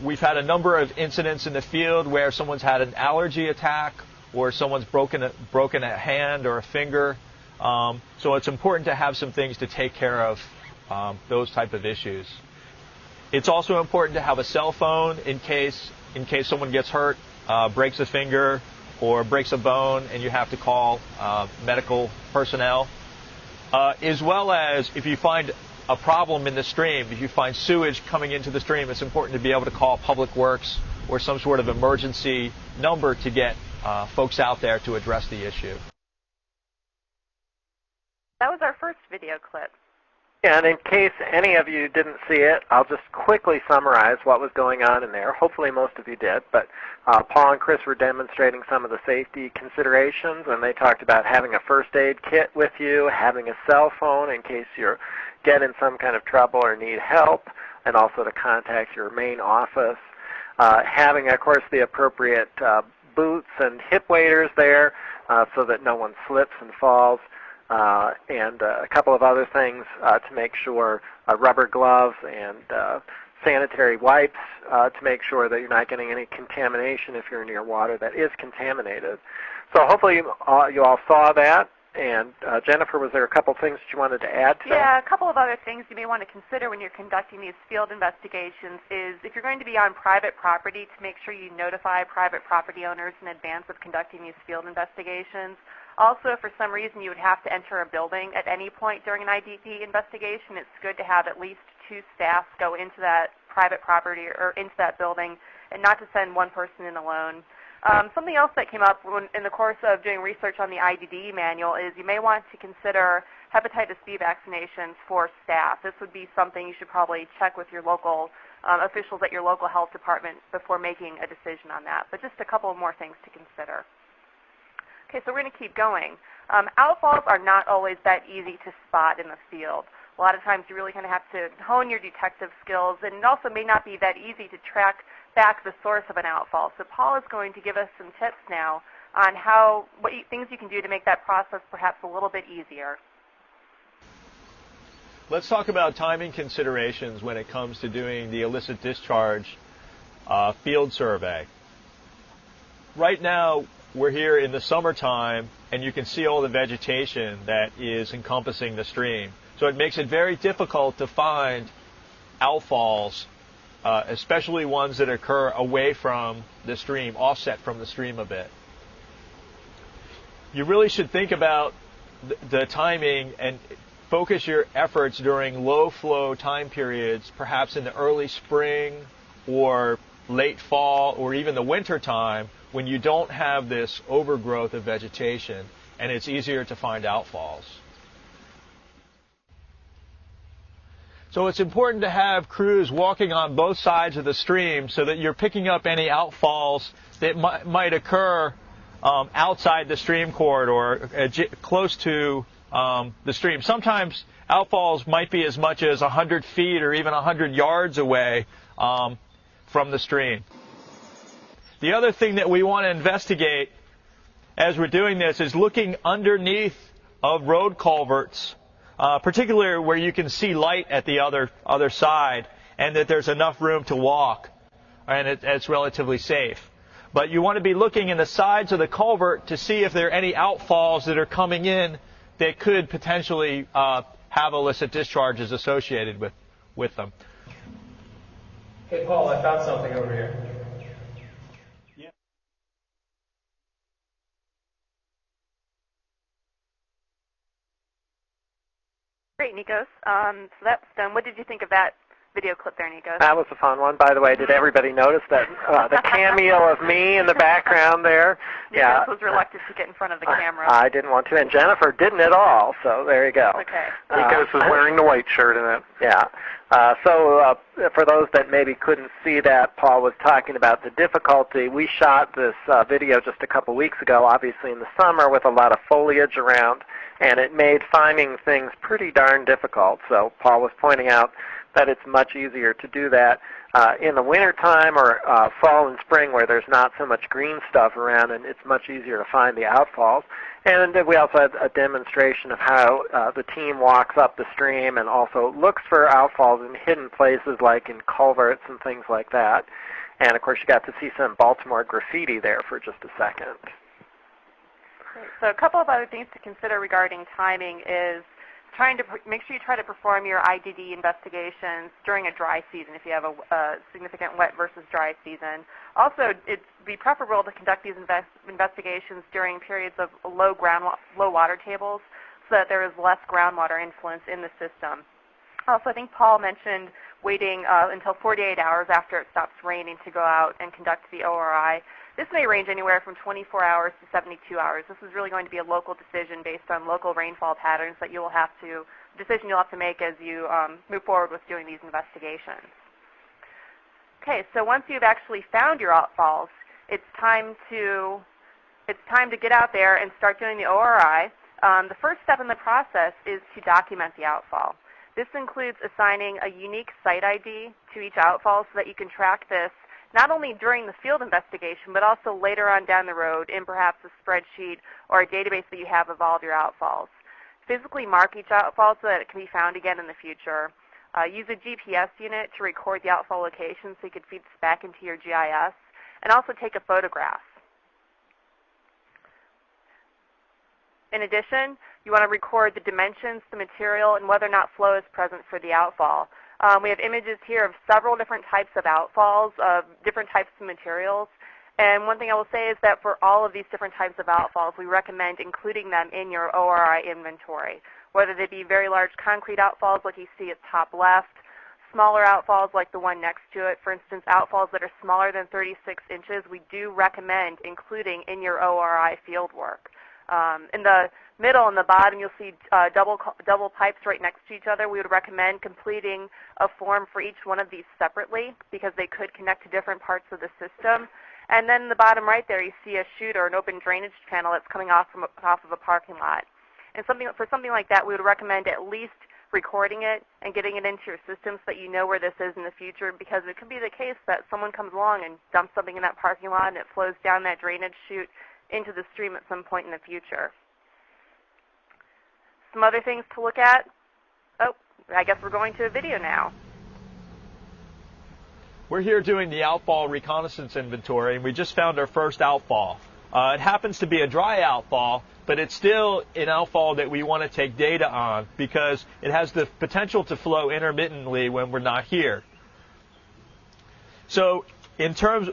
We've had a number of incidents in the field where someone's had an allergy attack or someone's broken a hand or a finger. So it's important to have some things to take care of those type of issues. It's also important to have a cell phone in case someone gets hurt, breaks a finger or breaks a bone and you have to call medical personnel. As well as if you find a problem in the stream, if you find sewage coming into the stream, it's important to be able to call Public Works or some sort of emergency number to get folks out there to address the issue. That was our first video clip. Yeah, and in case any of you didn't see it, I'll just quickly summarize what was going on in there. Hopefully most of you did, but Paul and Chris were demonstrating some of the safety considerations, and they talked about having a first aid kit with you, having a cell phone in case you get in some kind of trouble or need help, and also to contact your main office. Having, of course, the appropriate boots and hip waders there so that no one slips and falls. And a couple of other things to make sure, rubber gloves and sanitary wipes to make sure that you're not getting any contamination if you're near water that is contaminated. So hopefully you all saw that. And Jennifer, was there a couple things that you wanted to add to that? Yeah, a couple of other things you may want to consider when you're conducting these field investigations is if you're going to be on private property, to make sure you notify private property owners in advance of conducting these field investigations. Also, if for some reason you would have to enter a building at any point during an IDDE investigation, it's good to have at least 2 staff go into that private property or into that building and not to send one person in alone. Something else that came up in the course of doing research on the IDDE manual is you may want to consider hepatitis B vaccinations for staff. This would be something you should probably check with your local officials at your local health department before making a decision on that. But just a couple of more things to consider. Okay, so we're going to keep going. Outfalls are not always that easy to spot in the field. A lot of times you really kind of have to hone your detective skills, and it also may not be that easy to track back the source of an outfall. So Paul is going to give us some tips now on things you can do to make that process perhaps a little bit easier. Let's talk about timing considerations when it comes to doing the illicit discharge field survey. Right now, we're here in the summertime, and you can see all the vegetation that is encompassing the stream. So it makes it very difficult to find outfalls, especially ones that occur away from the stream, offset from the stream a bit. You really should think about the timing and focus your efforts during low flow time periods, perhaps in the early spring or late fall or even the winter time, when you don't have this overgrowth of vegetation and it's easier to find outfalls. So it's important to have crews walking on both sides of the stream so that you're picking up any outfalls that might occur outside the stream corridor, close to the stream. Sometimes outfalls might be as much as 100 feet or even 100 yards away from the stream. The other thing that we want to investigate as we're doing this is looking underneath of road culverts, particularly where you can see light at the other side, and that there's enough room to walk, and it's relatively safe. But you want to be looking in the sides of the culvert to see if there are any outfalls that are coming in that could potentially have illicit discharges associated with them. Hey, Paul, I found something over here. Yeah. Great, Nikos. So that's done. What did you think of that video clip there, Nikos? That was a fun one. By the way, did everybody notice that the cameo of me in the background there? Nikos was reluctant to get in front of the camera. I didn't want to, and Jennifer didn't at all, so there you go. Okay. Nikos is wearing the white shirt in it. Yeah. So for those that maybe couldn't see that, Paul was talking about the difficulty. We shot this video just a couple weeks ago, obviously in the summer, with a lot of foliage around, and it made finding things pretty darn difficult. So Paul was pointing out that it's much easier to do that in the wintertime or fall and spring where there's not so much green stuff around, and it's much easier to find the outfalls. And we also had a demonstration of how the team walks up the stream and also looks for outfalls in hidden places like in culverts and things like that. And, of course, you got to see some Baltimore graffiti there for just a second. Great. So a couple of other things to consider regarding timing is trying to make sure you try to perform your IDDE investigations during a dry season if you have a significant wet versus dry season. Also, it'd be preferable to conduct these investigations during periods of low water tables so that there is less groundwater influence in the system. Also, I think Paul mentioned waiting until 48 hours after it stops raining to go out and conduct the ORI. This may range anywhere from 24 hours to 72 hours. This is really going to be a local decision based on local rainfall patterns that you'll have to make as you move forward with doing these investigations. Okay, so once you've actually found your outfalls, it's time to get out there and start doing the ORI. The first step in the process is to document the outfall. This includes assigning a unique site ID to each outfall so that you can track this not only during the field investigation, but also later on down the road in perhaps a spreadsheet or a database that you have of all of your outfalls. Physically mark each outfall so that it can be found again in the future. Use a GPS unit to record the outfall location so you could feed this back into your GIS, and also take a photograph. In addition, you want to record the dimensions, the material, and whether or not flow is present for the outfall. We have images here of several different types of outfalls, of different types of materials. And one thing I will say is that for all of these different types of outfalls, we recommend including them in your ORI inventory, whether they be very large concrete outfalls like you see at top left, smaller outfalls like the one next to it. For instance, outfalls that are smaller than 36 inches, we do recommend including in your ORI field work. In the middle and the bottom, you'll see double pipes right next to each other. We would recommend completing a form for each one of these separately because they could connect to different parts of the system. And then in the bottom right there, you see a chute or an open drainage channel that's coming off of a parking lot. And for something like that, we would recommend at least recording it and getting it into your system so that you know where this is in the future, because it could be the case that someone comes along and dumps something in that parking lot and it flows down that drainage chute into the stream at some point in the future. Some other things to look at. Oh, I guess we're going to a video now. We're here doing the outfall reconnaissance inventory, and we just found our first outfall. It happens to be a dry outfall, but it's still an outfall that we want to take data on because it has the potential to flow intermittently when we're not here. So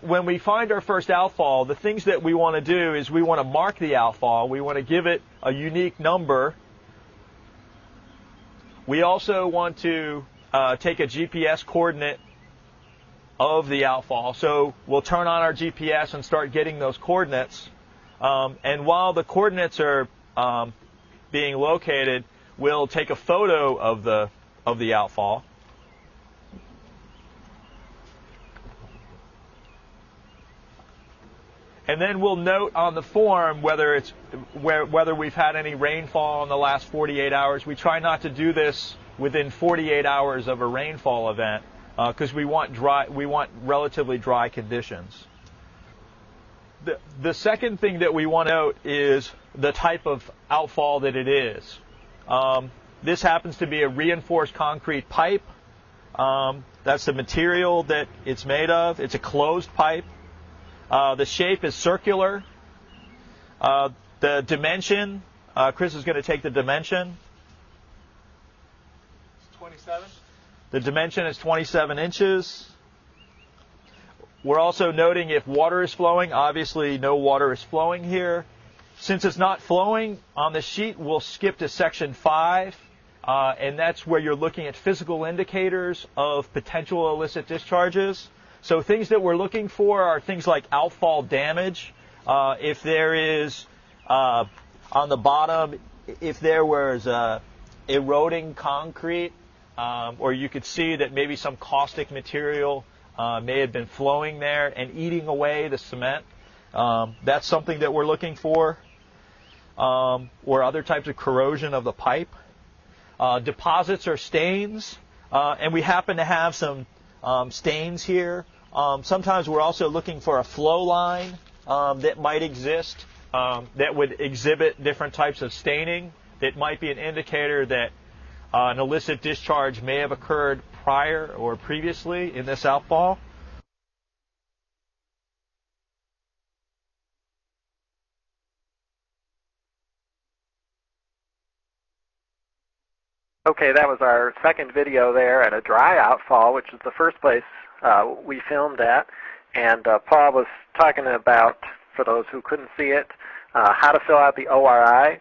when we find our first outfall, the things that we want to do is we want to mark the outfall. We want to give it a unique number. We also want to take a GPS coordinate of the outfall. So we'll turn on our GPS and start getting those coordinates. And while the coordinates are being located, we'll take a photo of the outfall. And then we'll note on the form whether we've had any rainfall in the last 48 hours. We try not to do this within 48 hours of a rainfall event because we want relatively dry conditions. The second thing that we want to note is the type of outfall that it is. This happens to be a reinforced concrete pipe. That's the material that it's made of. It's a closed pipe. The shape is circular. The dimension, Chris is going to take the dimension. 27. The dimension is 27 inches. We're also noting if water is flowing. Obviously, no water is flowing here. Since it's not flowing on the sheet, we'll skip to section 5, and that's where you're looking at physical indicators of potential illicit discharges. So things that we're looking for are things like outfall damage. If there is, on the bottom, if there was eroding concrete, or you could see that maybe some caustic material may have been flowing there and eating away the cement. That's something that we're looking for. Or other types of corrosion of the pipe. Deposits or stains. And we happen to have some stains here. Sometimes we're also looking for a flow line that might exist that would exhibit different types of staining. That might be an indicator that an illicit discharge may have occurred prior or previously in this outfall. Okay, that was our second video there at a dry outfall, which is the first place we filmed at. And Paul was talking about, for those who couldn't see it, how to fill out the ORI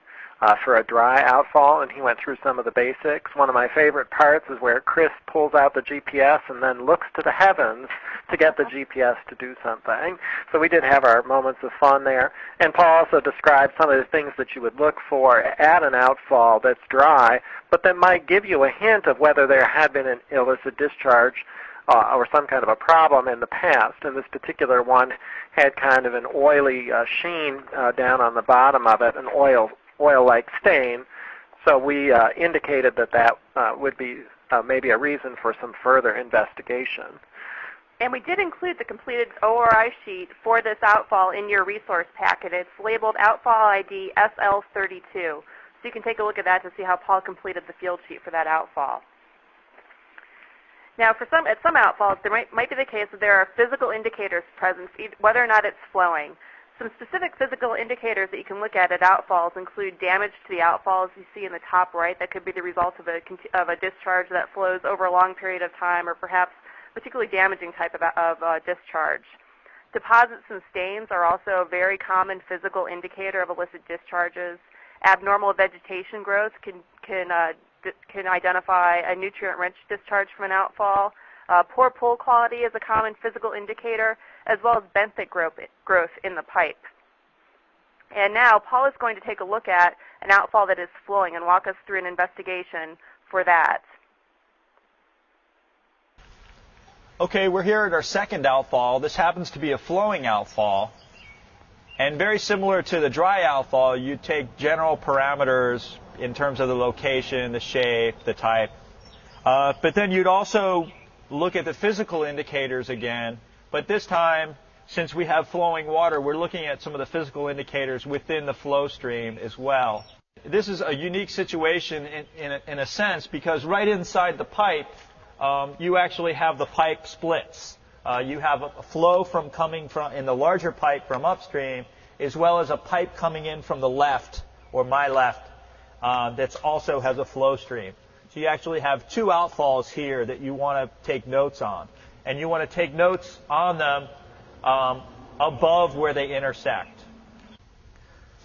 for a dry outfall, and he went through some of the basics. One of my favorite parts is where Chris pulls out the GPS and then looks to the heavens to get the GPS to do something. So we did have our moments of fun there. And Paul also described some of the things that you would look for at an outfall that's dry, but that might give you a hint of whether there had been an illicit discharge or some kind of a problem in the past. And this particular one had kind of an oily sheen down on the bottom of it, an oil-like stain. So we indicated that would be maybe a reason for some further investigation. And we did include the completed ORI sheet for this outfall in your resource packet. It's labeled Outfall ID SL32. So you can take a look at that to see how Paul completed the field sheet for that outfall. Now, at some outfalls, there might be the case that there are physical indicators present, whether or not it's flowing. Some specific physical indicators that you can look at outfalls include damage to the outfalls you see in the top right. That could be the result of a discharge that flows over a long period of time, or perhaps particularly damaging type of discharge. Deposits and stains are also a very common physical indicator of illicit discharges. Abnormal vegetation growth can identify a nutrient-rich discharge from an outfall. Poor pull quality is a common physical indicator, as well as benthic growth in the pipe. And now Paul is going to take a look at an outfall that is flowing and walk us through an investigation for that. Okay, we're here at our second outfall. This happens to be a flowing outfall. And very similar to the dry outfall, you take general parameters in terms of the location, the shape, the type. But then you'd also look at the physical indicators again. But this time, since we have flowing water, we're looking at some of the physical indicators within the flow stream as well. This is a unique situation in a sense, because right inside the pipe, you actually have the pipe splits. You have a flow coming from in the larger pipe from upstream, as well as a pipe coming in from the left, or my left, that also has a flow stream. So you actually have two outfalls here that you want to take notes on. And you want to take notes on them above where they intersect.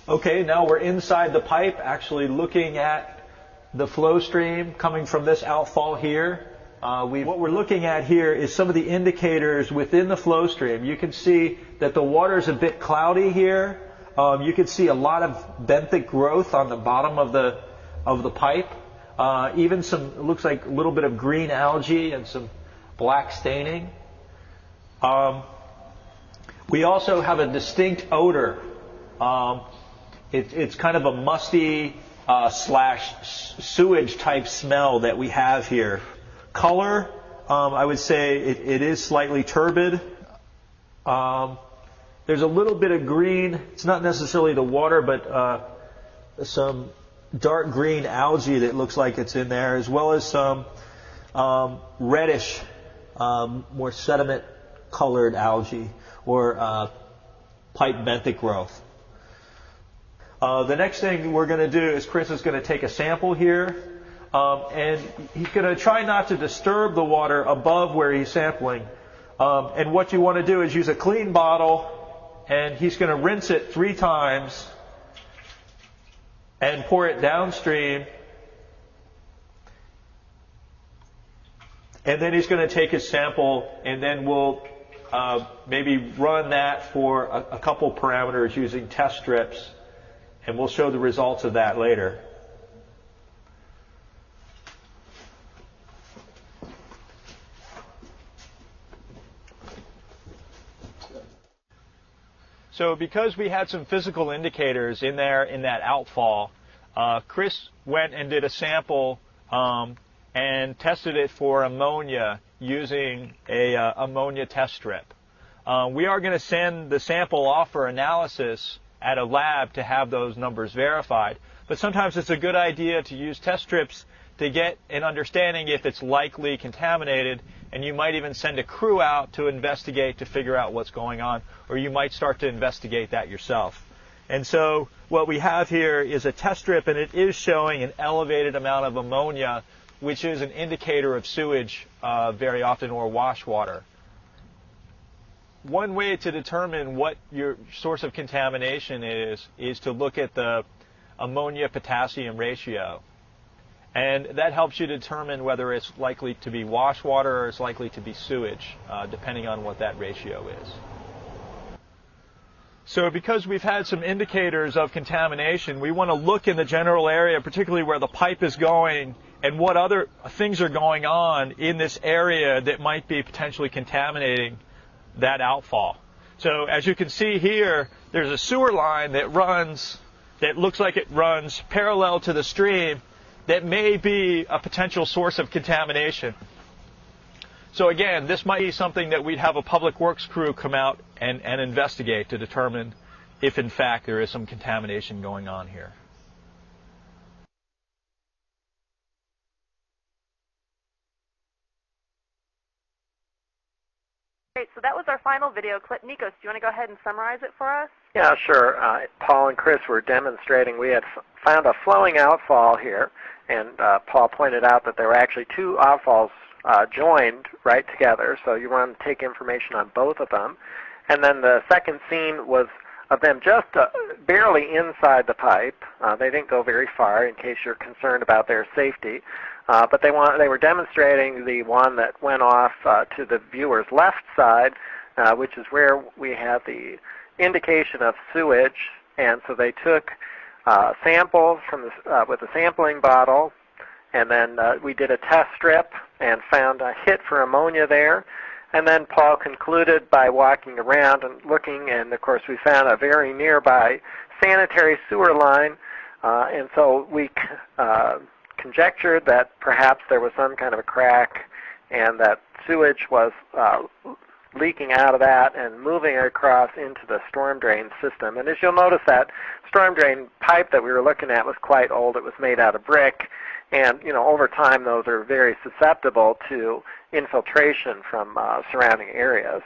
Okay, now we're inside the pipe, actually looking at the flow stream coming from this outfall here. What we're looking at here is some of the indicators within the flow stream. You can see that the water is a bit cloudy here. You can see a lot of benthic growth on the bottom of the pipe. Even it looks like a little bit of green algae and some black staining. We also have a distinct odor. It's kind of a musty / sewage type smell that we have here. Color, I would say it is slightly turbid. There's a little bit of green. It's not necessarily the water, but some dark green algae that looks like it's in there, as well as some reddish, more sediment-colored algae or pipe benthic growth. The next thing we're going to do is Chris is going to take a sample here, and he's going to try not to disturb the water above where he's sampling. And what you want to do is use a clean bottle, and he's going to rinse it 3 times and pour it downstream. And then he's going to take his sample, and then we'll maybe run that for a couple parameters using test strips, and we'll show the results of that later. So because we had some physical indicators in there in that outfall, Chris went and did a sample and tested it for ammonia using a ammonia test strip. We are going to send the sample off for analysis at a lab to have those numbers verified. But sometimes it's a good idea to use test strips to get an understanding if it's likely contaminated, and you might even send a crew out to investigate to figure out what's going on, or you might start to investigate that yourself. And so what we have here is a test strip, and it is showing an elevated amount of ammonia, which is an indicator of sewage very often, or wash water. One way to determine what your source of contamination is to look at the ammonia-potassium ratio. And that helps you determine whether it's likely to be wash water or it's likely to be sewage, depending on what that ratio is. So because we've had some indicators of contamination, we want to look in the general area, particularly where the pipe is going, and what other things are going on in this area that might be potentially contaminating that outfall. So as you can see here, there's a sewer line that looks like it runs parallel to the stream that may be a potential source of contamination. So again, this might be something that we'd have a public works crew come out and investigate to determine if in fact there is some contamination going on here. Great, so that was our final video clip. Nikos, do you want to go ahead and summarize it for us? Yeah, sure. Paul and Chris were demonstrating. We had found a flowing outfall here, and Paul pointed out that there were actually 2 outfalls joined right together, so you want to take information on both of them. And then the second scene was of them just barely inside the pipe. They didn't go very far, in case you're concerned about their safety. But they were demonstrating the one that went off to the viewer's left side, which is where we have the indication of sewage. And so they took samples from with a sampling bottle, and then we did a test strip and found a hit for ammonia there. And then Paul concluded by walking around and looking, and of course we found a very nearby sanitary sewer line, and so we conjectured that perhaps there was some kind of a crack and that sewage was leaking out of that and moving across into the storm drain system. And as you'll notice, that storm drain pipe that we were looking at was quite old. It was made out of brick, and over time those are very susceptible to infiltration from surrounding areas.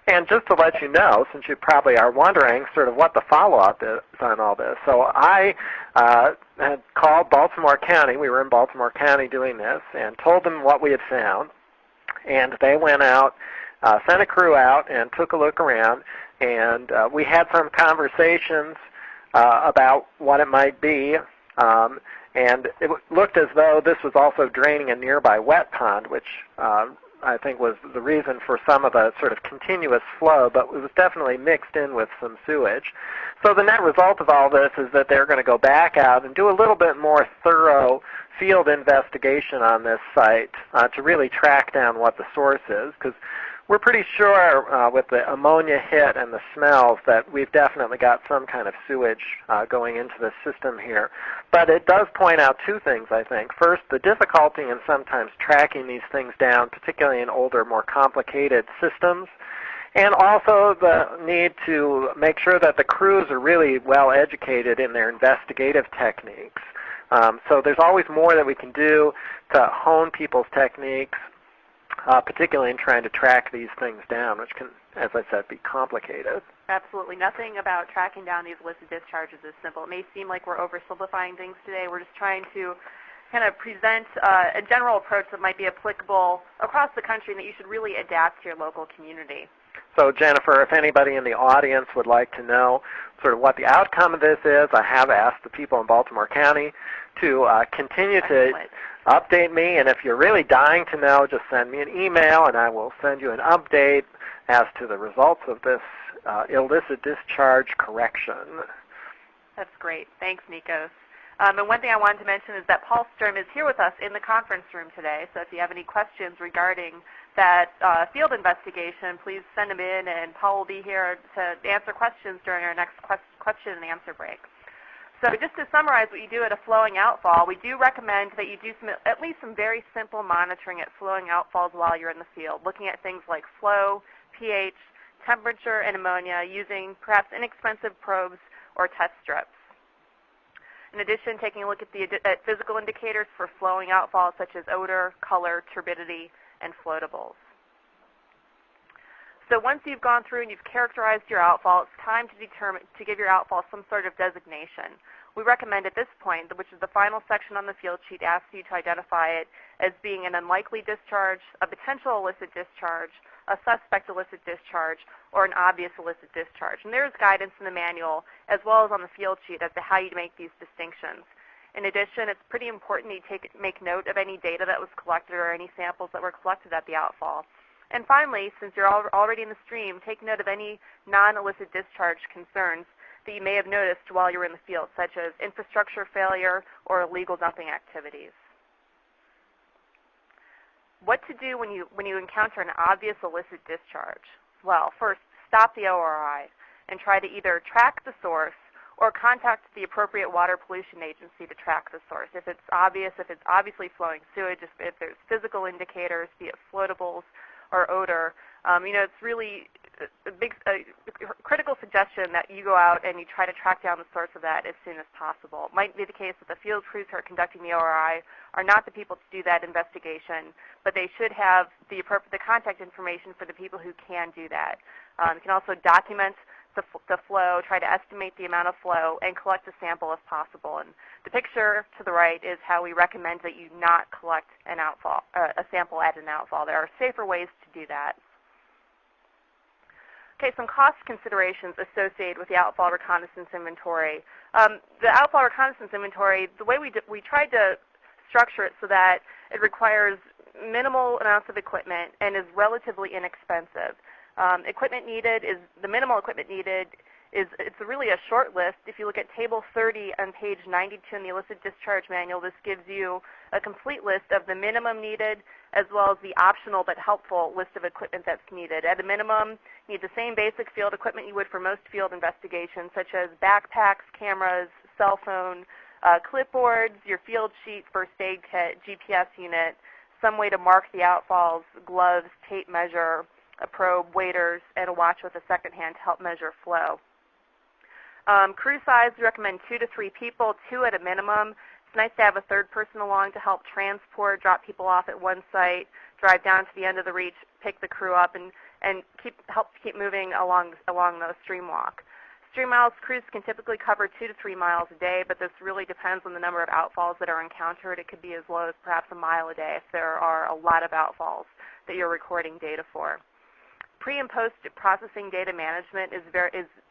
And just to let you know, since you probably are wondering sort of what the follow-up is on all this, so I had called Baltimore County. We were in Baltimore County doing this, and told them what we had found. And they went out, sent a crew out, and took a look around. And we had some conversations about what it might be. And it looked as though this was also draining a nearby wet pond, which I think was the reason for some of the sort of continuous flow, but it was definitely mixed in with some sewage. So the net result of all this is that they're going to go back out and do a little bit more thorough field investigation on this site to really track down what the source is, because we're pretty sure with the ammonia hit and the smells that we've definitely got some kind of sewage going into the system here. But it does point out 2 things, I think. First, the difficulty in sometimes tracking these things down, particularly in older, more complicated systems. And also the need to make sure that the crews are really well educated in their investigative techniques. So there's always more that we can do to hone people's techniques, particularly in trying to track these things down, which can, as I said, be complicated. Absolutely. Nothing about tracking down these illicit discharges is simple. It may seem like we're oversimplifying things today. We're just trying to kind of present a general approach that might be applicable across the country and that you should really adapt to your local community. So, Jennifer, if anybody in the audience would like to know sort of what the outcome of this is, I have asked the people in Baltimore County to continue to update me, and if you're really dying to know, just send me an email, and I will send you an update as to the results of this illicit discharge correction. That's great. Thanks, Nikos. And one thing I wanted to mention is that Paul Sturm is here with us in the conference room today, so if you have any questions regarding that field investigation, please send them in, and Paul will be here to answer questions during our next question and answer break. So just to summarize what you do at a flowing outfall, we do recommend that you do at least some very simple monitoring at flowing outfalls while you're in the field, looking at things like flow, pH, temperature, and ammonia, using perhaps inexpensive probes or test strips. In addition, taking a look at physical indicators for flowing outfalls such as odor, color, turbidity, and floatables. So once you've gone through and you've characterized your outfall, it's time to give your outfall some sort of designation. We recommend at this point, which is the final section on the field sheet, asks you to identify it as being an unlikely discharge, a potential illicit discharge, a suspect illicit discharge, or an obvious illicit discharge. And there is guidance in the manual as well as on the field sheet as to how you make these distinctions. In addition, it's pretty important that you make note of any data that was collected or any samples that were collected at the outfall. And finally, since you're already in the stream, take note of any non-illicit discharge concerns that you may have noticed while you were in the field, such as infrastructure failure or illegal dumping activities. What to do when you encounter an obvious illicit discharge? Well, first, stop the ORI and try to either track the source or contact the appropriate water pollution agency to track the source. If it's obviously flowing sewage, if there's physical indicators, be it floatables or odor, it's really a critical suggestion that you go out and you try to track down the source of that as soon as possible. It might be the case that the field crews who are conducting the ORI are not the people to do that investigation, but they should have the contact information for the people who can do that. You can also document the flow, try to estimate the amount of flow, and collect a sample if possible. And the picture to the right is how we recommend that you not collect a sample at an outfall. There are safer ways to do that. Okay, some cost considerations associated with the outfall reconnaissance inventory. The outfall reconnaissance inventory, the way we tried to structure it so that it requires minimal amounts of equipment and is relatively inexpensive. The minimal equipment needed it's really a short list. If you look at Table 30 on page 92 in the Illicit Discharge Manual, this gives you a complete list of the minimum needed as well as the optional but helpful list of equipment that's needed. At a minimum, you need the same basic field equipment you would for most field investigations, such as backpacks, cameras, cell phone, clipboards, your field sheet, first aid kit, GPS unit, some way to mark the outfalls, gloves, tape measure, a probe, waders, and a watch with a second hand to help measure flow. Crew size, we recommend 2 to 3 people, 2 at a minimum. It's nice to have a third person along to help transport, drop people off at one site, drive down to the end of the reach, pick the crew up, and help keep moving along the stream walk. Stream miles, crews can typically cover 2 to 3 miles a day, but this really depends on the number of outfalls that are encountered. It could be as low as perhaps a mile a day if there are a lot of outfalls that you're recording data for. Pre- and post-processing data management is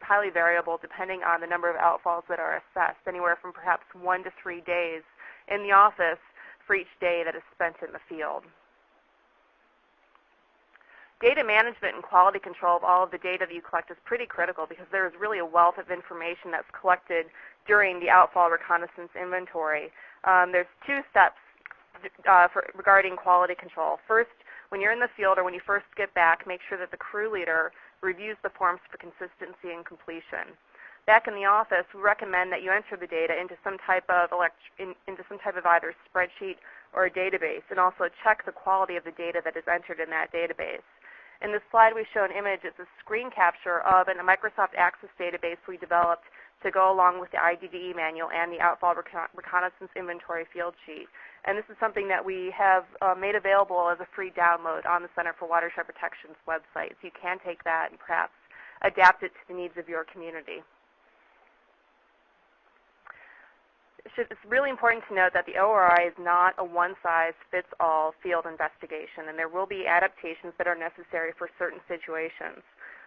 highly variable depending on the number of outfalls that are assessed, anywhere from perhaps 1 to 3 days in the office for each day that is spent in the field. Data management and quality control of all of the data that you collect is pretty critical because there is really a wealth of information that's collected during the outfall reconnaissance inventory. There's 2 steps regarding quality control. First, when you're in the field or when you first get back, make sure that the crew leader reviews the forms for consistency and completion. Back in the office, we recommend that you enter the data into some type of either spreadsheet or a database, and also check the quality of the data that is entered in that database. In this slide, we show an image. It's a screen capture of a Microsoft Access database we developed to go along with the IDDE manual and the Outfall Reconnaissance Inventory field sheet. And this is something that we have made available as a free download on the Center for Watershed Protection's website. So you can take that and perhaps adapt it to the needs of your community. It's really important to note that the ORI is not a one-size-fits-all field investigation, and there will be adaptations that are necessary for certain situations.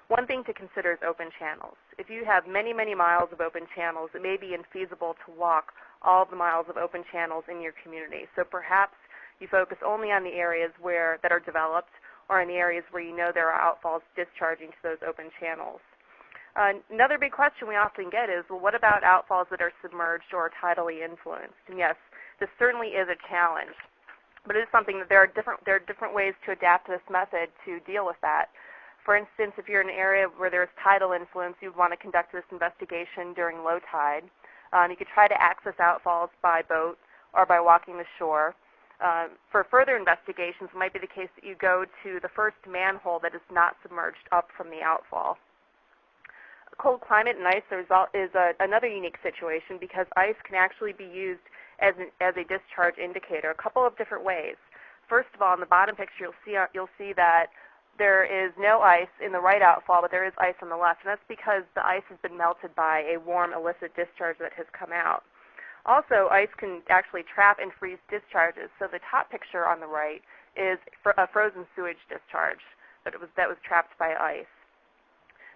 One thing to consider is open channels. If you have many, many miles of open channels, it may be infeasible to walk all the miles of open channels in your community. So perhaps you focus only on the areas that are developed, or in the areas where you know there are outfalls discharging to those open channels. Another big question we often get is, well, what about outfalls that are submerged or tidally influenced? And yes, this certainly is a challenge, but it is something that there are different ways to adapt this method to deal with that. For instance, if you're in an area where there's tidal influence, you'd want to conduct this investigation during low tide. You could try to access outfalls by boat or by walking the shore. For further investigations, it might be the case that you go to the first manhole that is not submerged up from the outfall. Cold climate and ice is another unique situation because ice can actually be used as a discharge indicator a couple of different ways. First of all, in the bottom picture, you'll see that there is no ice in the right outfall, but there is ice on the left, and that's because the ice has been melted by a warm illicit discharge that has come out. Also, ice can actually trap and freeze discharges. So the top picture on the right is a frozen sewage discharge that was trapped by ice.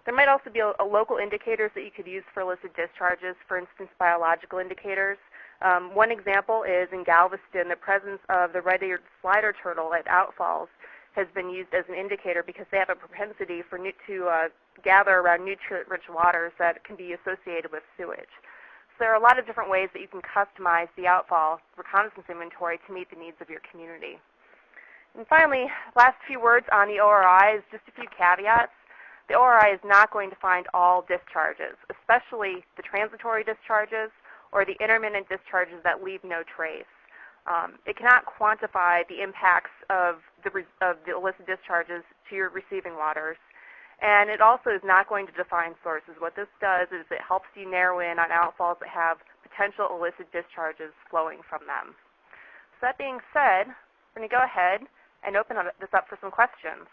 There might also be a local indicators that you could use for illicit discharges, for instance, biological indicators. One example is in Galveston, the presence of the red-eared slider turtle at outfalls has been used as an indicator because they have a propensity to gather around nutrient-rich waters that can be associated with sewage. So there are a lot of different ways that you can customize the outfall reconnaissance inventory to meet the needs of your community. And finally, last few words on the ORI is just a few caveats. The ORI is not going to find all discharges, especially the transitory discharges or the intermittent discharges that leave no trace. It cannot quantify the impacts of the illicit discharges to your receiving waters. And it also is not going to define sources. What this does is it helps you narrow in on outfalls that have potential illicit discharges flowing from them. So that being said, we're going to go ahead and open this up for some questions.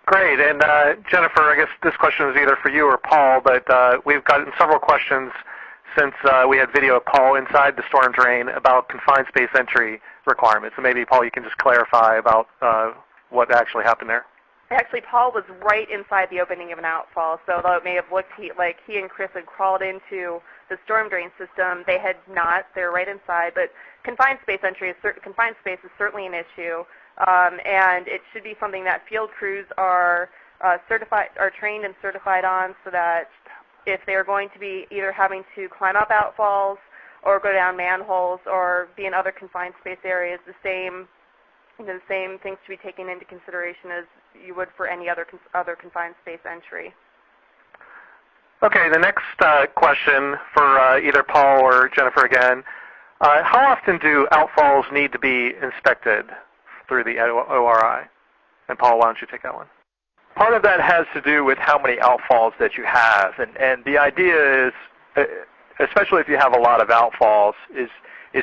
Great. And Jennifer, I guess this question is either for you or Paul, but we've gotten several questions since we had video of Paul inside the storm drain about confined space entry requirements. So maybe, Paul, you can just clarify about what actually happened there. Actually, Paul was right inside the opening of an outfall, so although it may have looked like he and Chris had crawled into the storm drain system, they had not. They're right inside. But confined space entry confined space is certainly an issue. And it should be something that field crews are trained and certified on, so that if they are going to be either having to climb up outfalls or go down manholes or be in other confined space areas, the same things to be taken into consideration as you would for any other confined space entry. Okay, the next question for either Paul or Jennifer again. How often do outfalls need to be inspected through the ORI? And Paul, why don't you take that one? Part of that has to do with how many outfalls that you have. And the idea is, especially if you have a lot of outfalls, is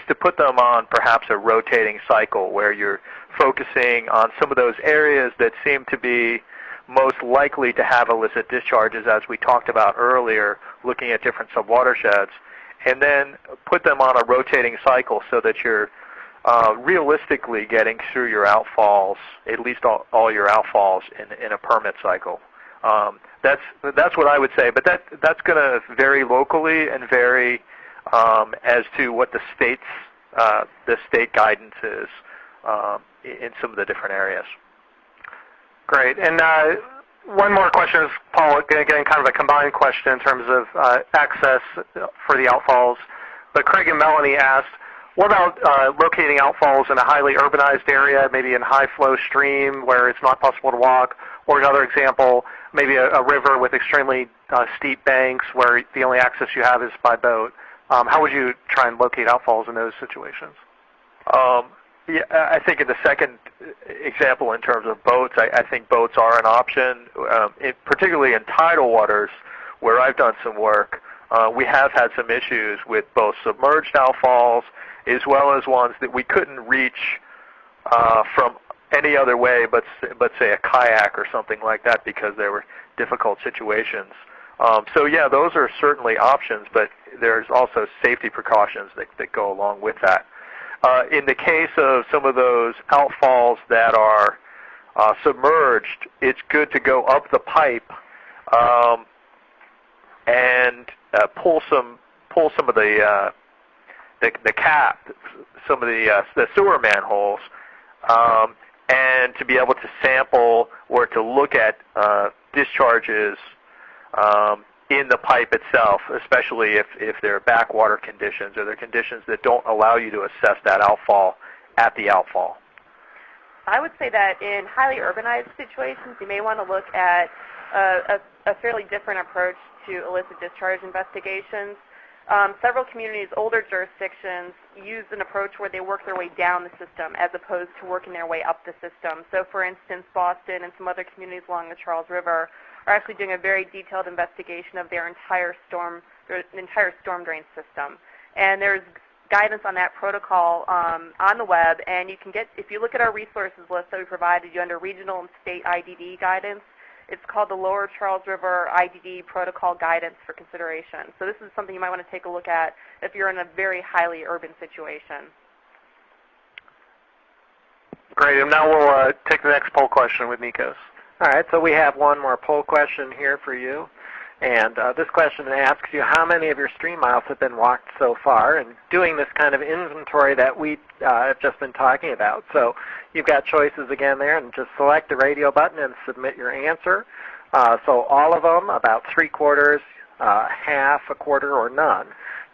to put them on perhaps a rotating cycle where you're focusing on some of those areas that seem to be most likely to have illicit discharges, as we talked about earlier, looking at different subwatersheds, and then put them on a rotating cycle so that you're realistically getting through your outfalls, at least all your outfalls in a permit cycle. That's what I would say, but that's going to vary locally and vary as to what the state guidance is in some of the different areas. Great. And one more question is, Paul, again, kind of a combined question in terms of access for the outfalls. But Craig and Melanie asked, what about locating outfalls in a highly urbanized area, maybe in high-flow stream where it's not possible to walk, or another example, maybe a river with extremely steep banks where the only access you have is by boat? How would you try and locate outfalls in those situations? Yeah, I think in the second example, in terms of boats, I think boats are an option, particularly in tidal waters, where I've done some work. We have had some issues with both submerged outfalls as well as ones that we couldn't reach from any other way but say a kayak or something like that, because there were difficult situations. So yeah, those are certainly options, but there's also safety precautions that go along with that. In the case of some of those outfalls that are submerged, it's good to go up the pipe and pull some of the cap, some of the sewer manholes, and to be able to sample or to look at discharges in the pipe itself, especially if there are backwater conditions or there are conditions that don't allow you to assess that outfall at the outfall. I would say that in highly urbanized situations, you may want to look at a fairly different approach to illicit discharge investigations. Several communities, older jurisdictions, use an approach where they work their way down the system as opposed to working their way up the system. So, for instance, Boston and some other communities along the Charles River are actually doing a very detailed investigation of their entire storm drain system. And there's guidance on that protocol on the web, and you can get, if you look at our resources list that we provided you under regional and state IDDE guidance, it's called the Lower Charles River IDDE Protocol Guidance for consideration. So this is something you might want to take a look at if you're in a very highly urban situation. Great, and now we'll take the next poll question with Nikos. All right, so we have one more poll question here for you. And this question asks you how many of your stream miles have been walked so far, and doing this kind of inventory that we have just been talking about. So you've got choices again there, and just select the radio button and submit your answer. So all of them, about 3/4, half, a quarter, or none.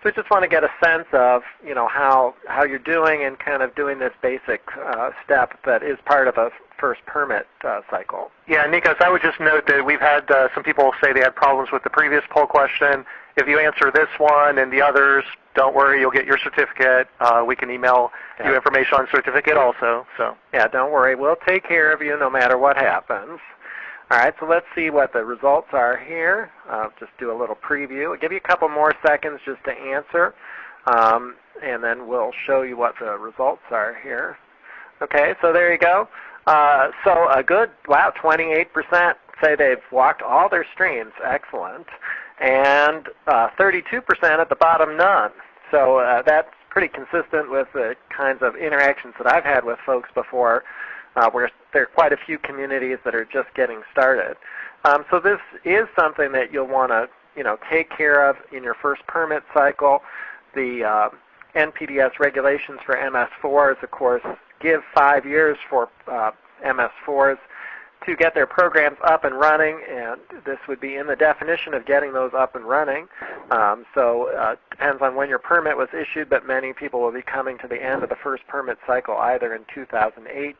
So we just want to get a sense of, you know, how you're doing and kind of doing this basic step that is part of a first permit cycle. Yeah, Nikos, I would just note that we've had some people say they had problems with the previous poll question. If you answer this one and the others, don't worry, you'll get your certificate. We can email you information on certificate also. So yeah, don't worry. We'll take care of you no matter what happens. All right, so let's see what the results are here. Just do a little preview. I'll give you a couple more seconds just to answer, and then we'll show you what the results are here. Okay, so there you go. So a good, 28% say they've walked all their streams. Excellent. And 32% at the bottom, none. So that's pretty consistent with the kinds of interactions that I've had with folks before, where there are quite a few communities that are just getting started. So this is something that you'll want to, take care of in your first permit cycle. The NPDES regulations for MS4s, of course, give 5 years for MS4s to get their programs up and running, and this would be in the definition of getting those up and running. So it depends on when your permit was issued, but many people will be coming to the end of the first permit cycle either in 2008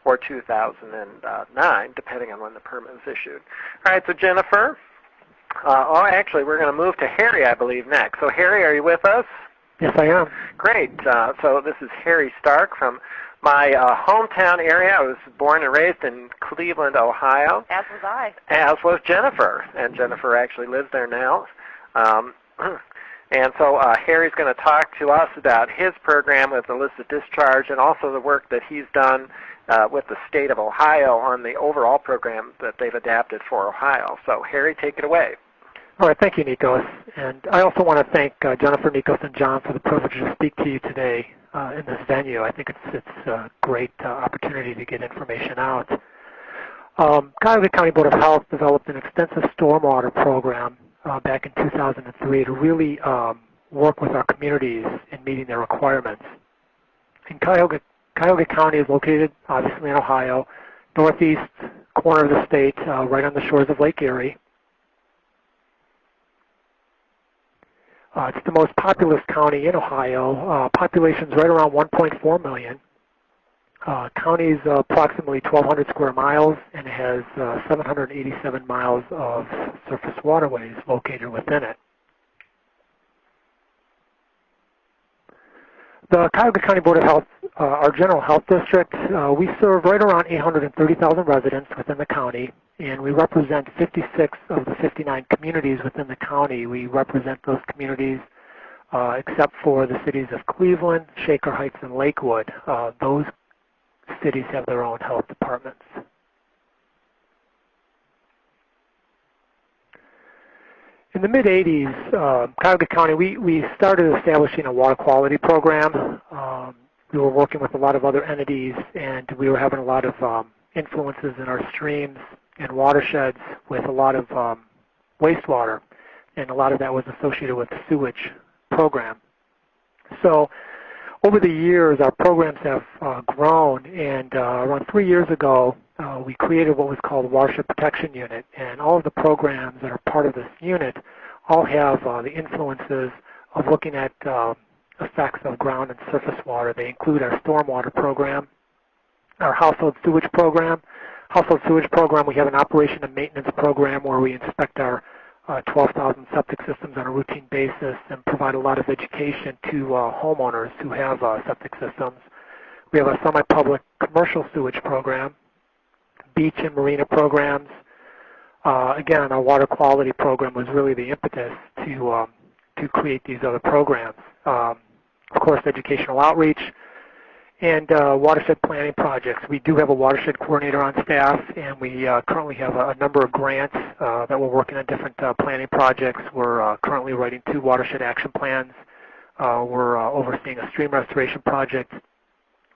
or 2009, depending on when the permit was issued. All right, so Jennifer, actually we're going to move to Harry, I believe, next. So Harry, are you with us? Yes, I am. Great. So this is Harry Stark from my hometown area. I was born and raised in Cleveland, Ohio. As was I. As was Jennifer, and Jennifer actually lives there now. And so Harry's going to talk to us about his program with illicit discharge and also the work that he's done with the state of Ohio on the overall program that they've adapted for Ohio. So Harry, take it away. All right, thank you, Nikos. And I also want to thank Jennifer, Nikos, and John for the privilege to speak to you today in this venue. I think it's a great opportunity to get information out. Cuyahoga County Board of Health developed an extensive stormwater program back in 2003 to really work with our communities in meeting their requirements. And Cuyahoga County is located, obviously, in Ohio, northeast corner of the state, right on the shores of Lake Erie. It's the most populous county in Ohio. Population's right around 1.4 million. County's approximately 1,200 square miles, and it has 787 miles of surface waterways located within it. The Cuyahoga County Board of Health, our general health district, we serve right around 830,000 residents within the county, and we represent 56 of the 59 communities within the county. We represent those communities except for the cities of Cleveland, Shaker Heights, and Lakewood. Those cities have their own health departments. In the mid-'80s, Cuyahoga County, we started establishing a water quality program. We were working with a lot of other entities, and we were having a lot of influences in our streams and watersheds with a lot of wastewater, and a lot of that was associated with the sewage program. So over the years, our programs have grown, and around 3 years ago, we created what was called the Watershed Protection Unit, and all of the programs that are part of this unit all have the influences of looking at effects of ground and surface water. They include our stormwater program, our household sewage program. Household sewage program, we have an operation and maintenance program where we inspect our 12,000 septic systems on a routine basis and provide a lot of education to homeowners who have septic systems. We have a semi-public commercial sewage program, beach and marina programs. Again, our water quality program was really the impetus to create these other programs. Of course, educational outreach and watershed planning projects. We do have a watershed coordinator on staff, and we currently have a number of grants that we're working on different planning projects. We're currently writing 2 watershed action plans. We're overseeing a stream restoration project,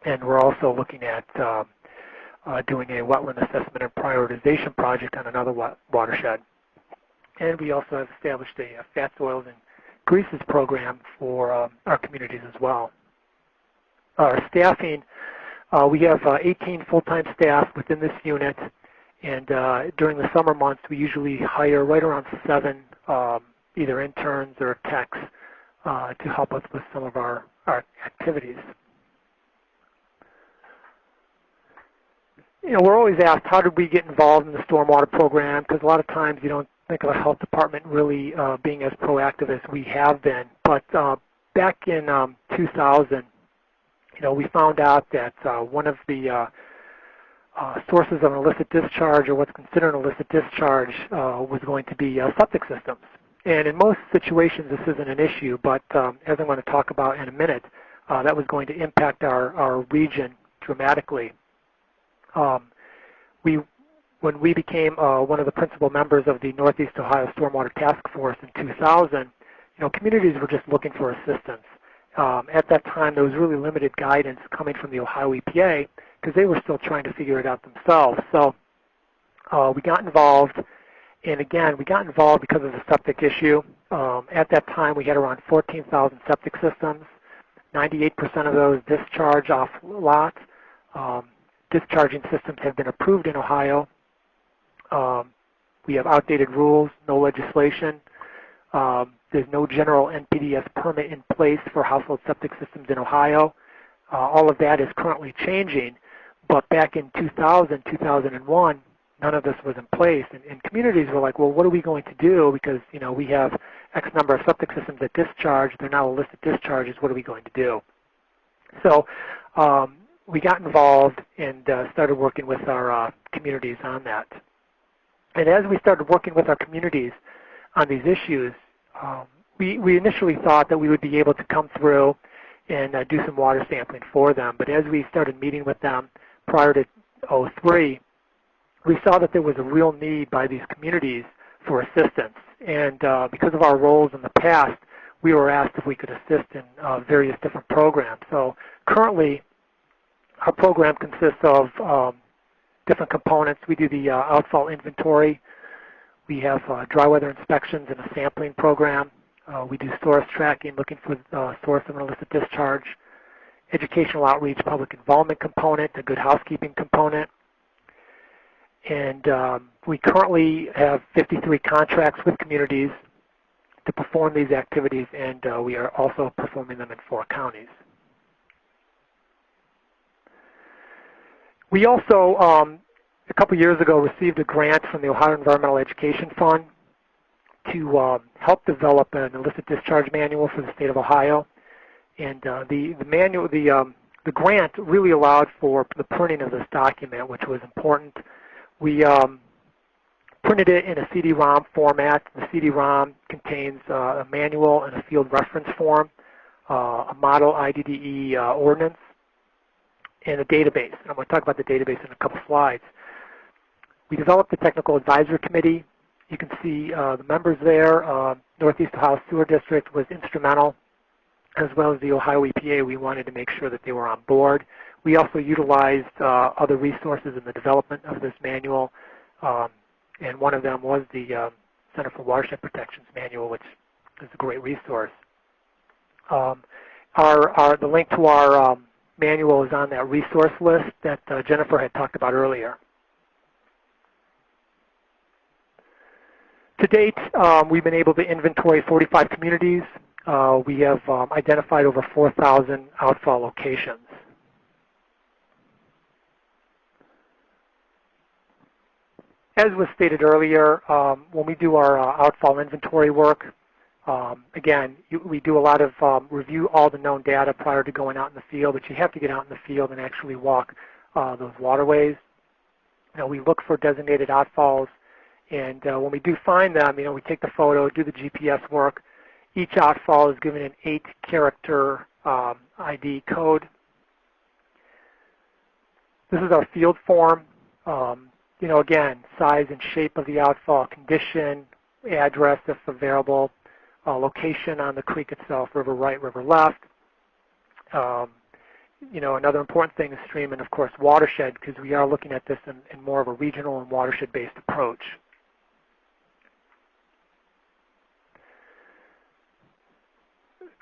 and we're also looking at doing a wetland assessment and prioritization project on another watershed. And we also have established a fats, oils, and greases program for our communities as well. Our staffing, we have 18 full-time staff within this unit, and during the summer months we usually hire right around 7 either interns or techs to help us with some of our activities. You know, we're always asked, how did we get involved in the stormwater program? Because a lot of times you don't think of a health department really being as proactive as we have been. But back in 2000, you know, we found out that one of the sources of an illicit discharge, or what's considered an illicit discharge, was going to be septic systems. And in most situations, this isn't an issue, but as I'm going to talk about in a minute, that was going to impact our region dramatically. When we became one of the principal members of the Northeast Ohio Stormwater Task Force in 2000, you know, communities were just looking for assistance. At that time, there was really limited guidance coming from the Ohio EPA because they were still trying to figure it out themselves. So we got involved, and again, we got involved because of the septic issue. At that time, we had around 14,000 septic systems. 98% of those discharge off lot. Discharging systems have been approved in Ohio. We have outdated rules, no legislation. There's no general NPDES permit in place for household septic systems in Ohio. All of that is currently changing, but back in 2000, 2001, none of this was in place, and communities were like, well, what are we going to do? Because, you know, we have X number of septic systems that discharge, they're now illicit discharges, what are we going to do? So we got involved and started working with our communities on that. And as we started working with our communities on these issues, we initially thought that we would be able to come through and do some water sampling for them. But as we started meeting with them prior to 2003, we saw that there was a real need by these communities for assistance. And because of our roles in the past, we were asked if we could assist in various different programs. So currently, our program consists of different components. We do the outfall inventory. We have dry weather inspections and a sampling program. We do source tracking, looking for the source of an illicit discharge. Educational outreach, public involvement component, a good housekeeping component. And we currently have 53 contracts with communities to perform these activities, and we are also performing them in 4 counties. We also, a couple years ago, received a grant from the Ohio Environmental Education Fund to help develop an illicit discharge manual for the state of Ohio. And the manual, the grant really allowed for the printing of this document, which was important. We printed it in a CD-ROM format. The CD-ROM contains a manual and a field reference form, a model IDDE ordinance, and a database. And I'm going to talk about the database in a couple slides. We developed the Technical Advisory Committee. You can see the members there. Northeast Ohio Sewer District was instrumental, as well as the Ohio EPA. We wanted to make sure that they were on board. We also utilized other resources in the development of this manual, and one of them was the Center for Watershed Protection's manual, which is a great resource. The link to our manual is on that resource list that Jennifer had talked about earlier. To date, we've been able to inventory 45 communities. We have identified over 4,000 outfall locations. As was stated earlier, when we do our outfall inventory work, again, we do a lot of review all the known data prior to going out in the field, but you have to get out in the field and actually walk those waterways. We look for designated outfalls, and when we do find them, we take the photo, do the GPS work. Each outfall is given an 8-character ID code. This is our field form. Again, size and shape of the outfall, condition, address if available, location on the creek itself, river right, river left. Another important thing is stream and, of course, watershed, because we are looking at this in more of a regional and watershed-based approach.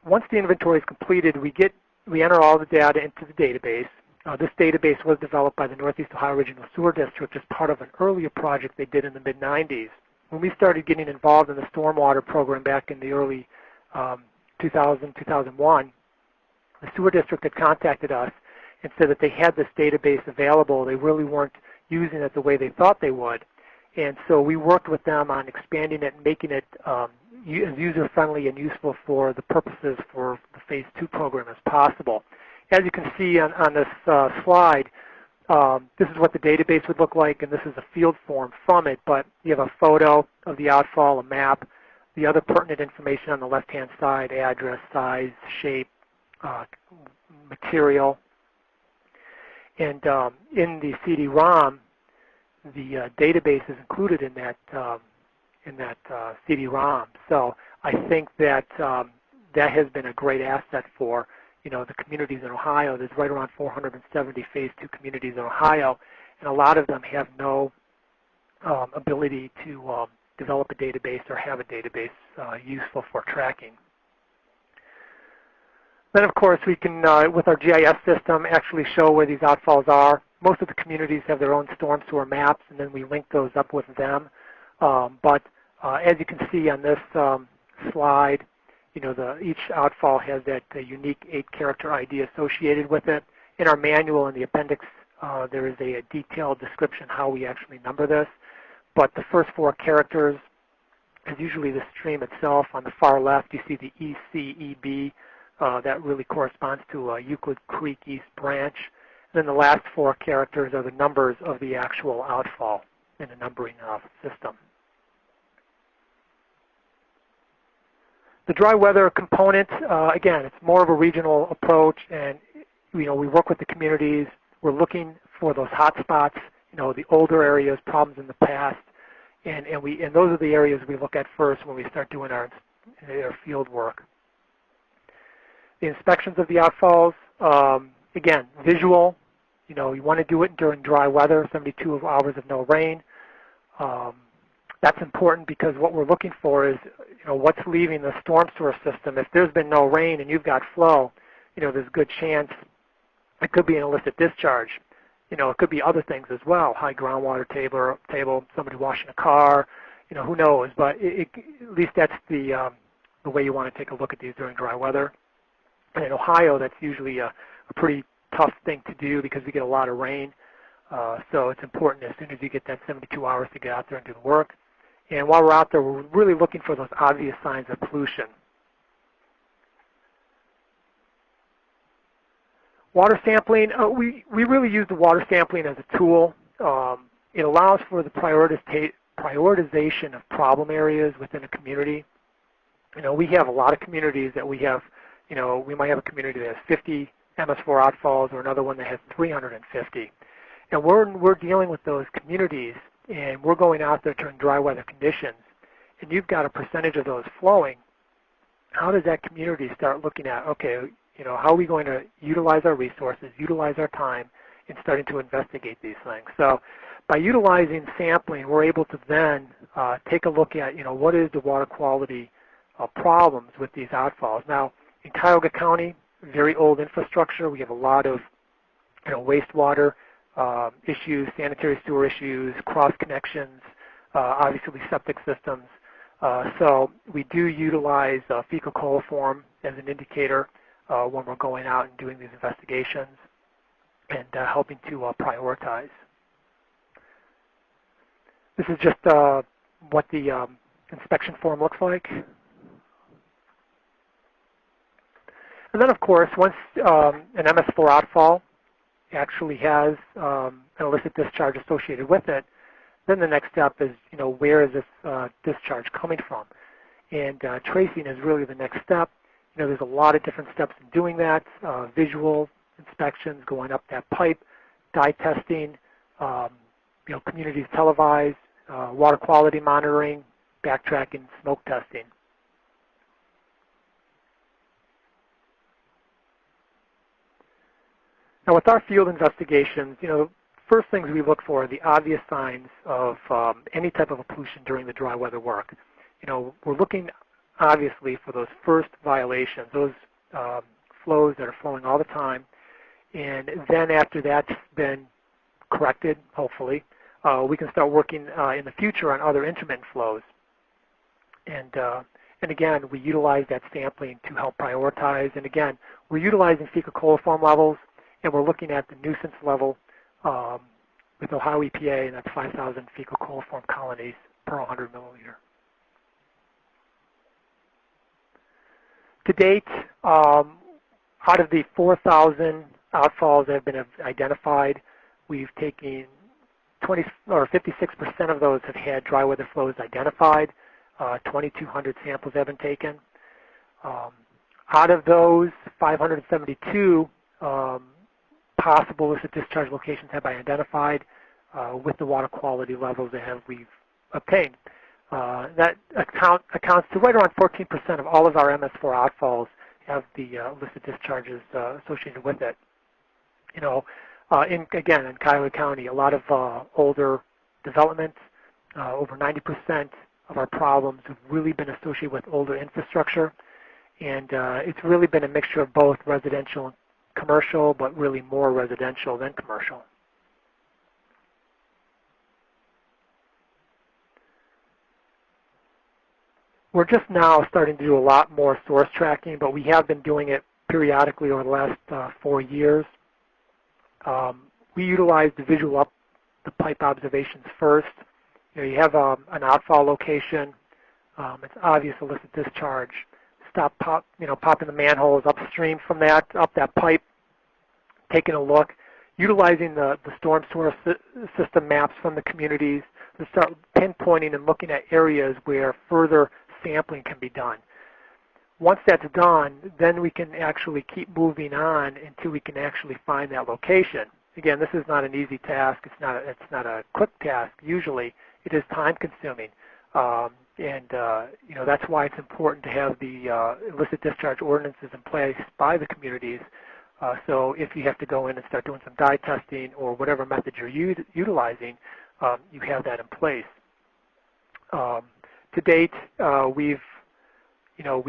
Once the inventory is completed, we enter all the data into the database. This database was developed by the Northeast Ohio Regional Sewer District as part of an earlier project they did in the mid-90s. When we started getting involved in the stormwater program back in the early 2000, 2001, the sewer district had contacted us and said that they had this database available. They really weren't using it the way they thought they would. And so we worked with them on expanding it and making it as user-friendly and useful for the purposes for the Phase 2 program as possible. As you can see on this slide, this is what the database would look like, and this is a field form from it, but you have a photo of the outfall, a map, the other pertinent information on the left-hand side, address, size, shape, material. And in the CD-ROM, the database is included in that CD-ROM. So I think that that has been a great asset for the communities in Ohio. There's right around 470 Phase 2 communities in Ohio, and a lot of them have no ability to develop a database or have a database useful for tracking. Then, of course, we can, with our GIS system, actually show where these outfalls are. Most of the communities have their own storm sewer maps, and then we link those up with them. But as you can see on this slide, each outfall has that unique 8-character ID associated with it. In our manual in the appendix, there is a detailed description how we actually number this. But the first 4 characters is usually the stream itself. On the far left, you see the ECEB. That really corresponds to Euclid Creek East Branch. And then the last 4 characters are the numbers of the actual outfall in the numbering system. The dry weather component, again, it's more of a regional approach, and we work with the communities. We're looking for those hot spots, the older areas, problems in the past, and those are the areas we look at first when we start doing our field work. The inspections of the outfalls, again, visual. You want to do it during dry weather, 72 hours of no rain. That's important because what we're looking for is, what's leaving the storm sewer system. If there's been no rain and you've got flow, there's a good chance it could be an illicit discharge. It could be other things as well, high groundwater table, somebody washing a car, who knows. But at least that's the way you want to take a look at these during dry weather. And in Ohio, that's usually a pretty tough thing to do because we get a lot of rain. So it's important as soon as you get that 72 hours to get out there and do the work. And while we're out there, we're really looking for those obvious signs of pollution. Water sampling, we really use the water sampling as a tool. It allows for the prioritization of problem areas within a community. We have a lot of communities that we have, we might have a community that has 50 MS4 outfalls or another one that has 350. And we're dealing with those communities, and we're going out there during dry weather conditions, and you've got a percentage of those flowing. How does that community start looking at, okay, how are we going to utilize our resources, utilize our time in starting to investigate these things? So by utilizing sampling, we're able to then take a look at, what is the water quality problems with these outfalls. Now, in Cuyahoga County, very old infrastructure. We have a lot of wastewater issues, sanitary sewer issues, cross connections, obviously septic systems. So we do utilize fecal coliform as an indicator when we're going out and doing these investigations and helping to prioritize. This is just what the inspection form looks like. And then, of course, once an MS4 outfall actually has an illicit discharge associated with it, then the next step is, where is this discharge coming from? And tracing is really the next step. There's a lot of different steps in doing that, visual inspections, going up that pipe, dye testing, communities televised, water quality monitoring, backtracking, smoke testing. Now, with our field investigations, first things we look for are the obvious signs of any type of pollution during the dry weather work. We're looking, obviously, for those first violations, those flows that are flowing all the time. And then after that's been corrected, hopefully, we can start working in the future on other intermittent flows. And again, we utilize that sampling to help prioritize. And again, we're utilizing fecal coliform levels, and we're looking at the nuisance level with Ohio EPA, and that's 5,000 fecal coliform colonies per 100 milliliter. To date, out of the 4,000 outfalls that have been identified, we've taken 56% of those have had dry weather flows identified. 2,200 samples have been taken. Out of those, 572 possible illicit discharge locations have been identified with the water quality levels that we've obtained. That accounts to right around 14% of all of our MS4 outfalls have the illicit discharges associated with it. In Cuyahoga County, a lot of older development. Over 90% of our problems have really been associated with older infrastructure, and it's really been a mixture of both residential and commercial, but really more residential than commercial. We're just now starting to do a lot more source tracking, but we have been doing it periodically over the last 4 years. We utilize the visual up the pipe observations first. You have an outfall location. It's obvious illicit discharge. Popping the manholes upstream from that, up that pipe, taking a look, utilizing the storm source system maps from the communities to start pinpointing and looking at areas where further sampling can be done. Once that's done, then we can actually keep moving on until we can actually find that location. Again, this is not an easy task. It's not a quick task. Usually, it is time-consuming, and that's why it's important to have the illicit discharge ordinances in place by the communities. So if you have to go in and start doing some dye testing or whatever method you're utilizing, you have that in place. To date, we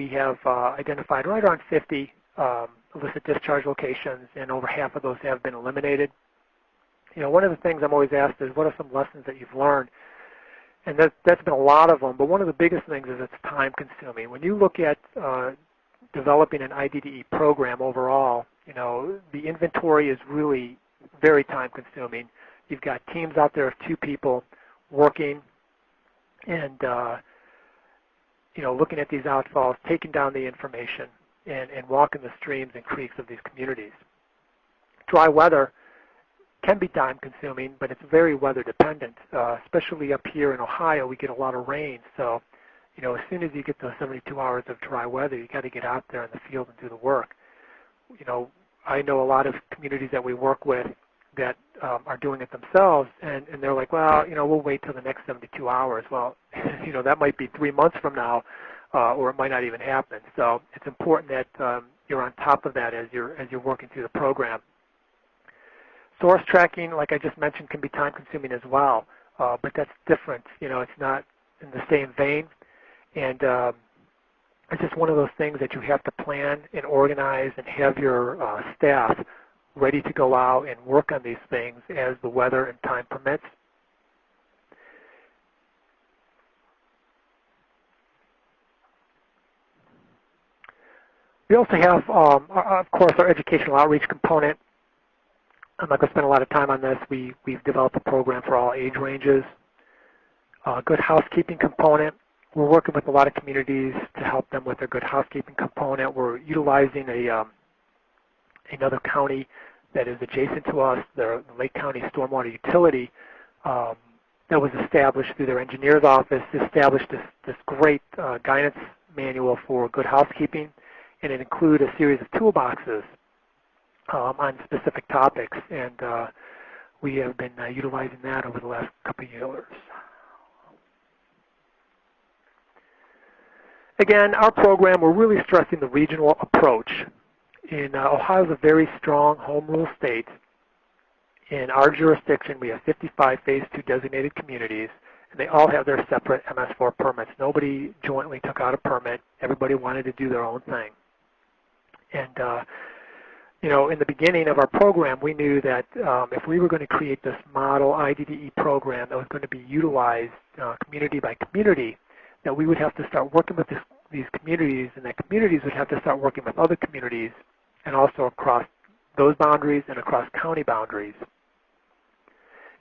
have identified right around 50 illicit discharge locations, and over half of those have been eliminated. One of the things I'm always asked is, what are some lessons that you've learned? And that's been a lot of them, but one of the biggest things is it's time-consuming. When you look at developing an IDDE program overall, the inventory is really very time-consuming. You've got teams out there of 2 people working and looking at these outfalls, taking down the information, and walking the streams and creeks of these communities. Dry weather can be time-consuming, but it's very weather-dependent. Especially up here in Ohio, we get a lot of rain. So, as soon as you get those 72 hours of dry weather, you got to get out there in the field and do the work. I know a lot of communities that we work with that are doing it themselves, and they're like, well, we'll wait till the next 72 hours. Well, that might be 3 months from now, or it might not even happen. So it's important that you're on top of that as you're working through the program. Source tracking, like I just mentioned, can be time-consuming as well, but that's different. It's not in the same vein, and it's just one of those things that you have to plan and organize and have your staff ready to go out and work on these things as the weather and time permits. We also have, of course, our educational outreach component. I'm not going to spend a lot of time on this. We've developed a program for all age ranges. Good housekeeping component. We're working with a lot of communities to help them with their good housekeeping component. We're utilizing another county that is adjacent to us, the Lake County Stormwater Utility, that was established through their engineer's office, established this great guidance manual for good housekeeping, and it included a series of toolboxes on specific topics, and we have been utilizing that over the last couple of years. Again, our program, we're really stressing the regional approach. Ohio is a very strong home rule state. In our jurisdiction, we have 55 Phase 2 designated communities, and they all have their separate MS4 permits. Nobody jointly took out a permit. Everybody wanted to do their own thing. And, in the beginning of our program, we knew that if we were going to create this model IDDE program that was going to be utilized community by community, that we would have to start working with these communities, and that communities would have to start working with other communities, and also across those boundaries and across county boundaries.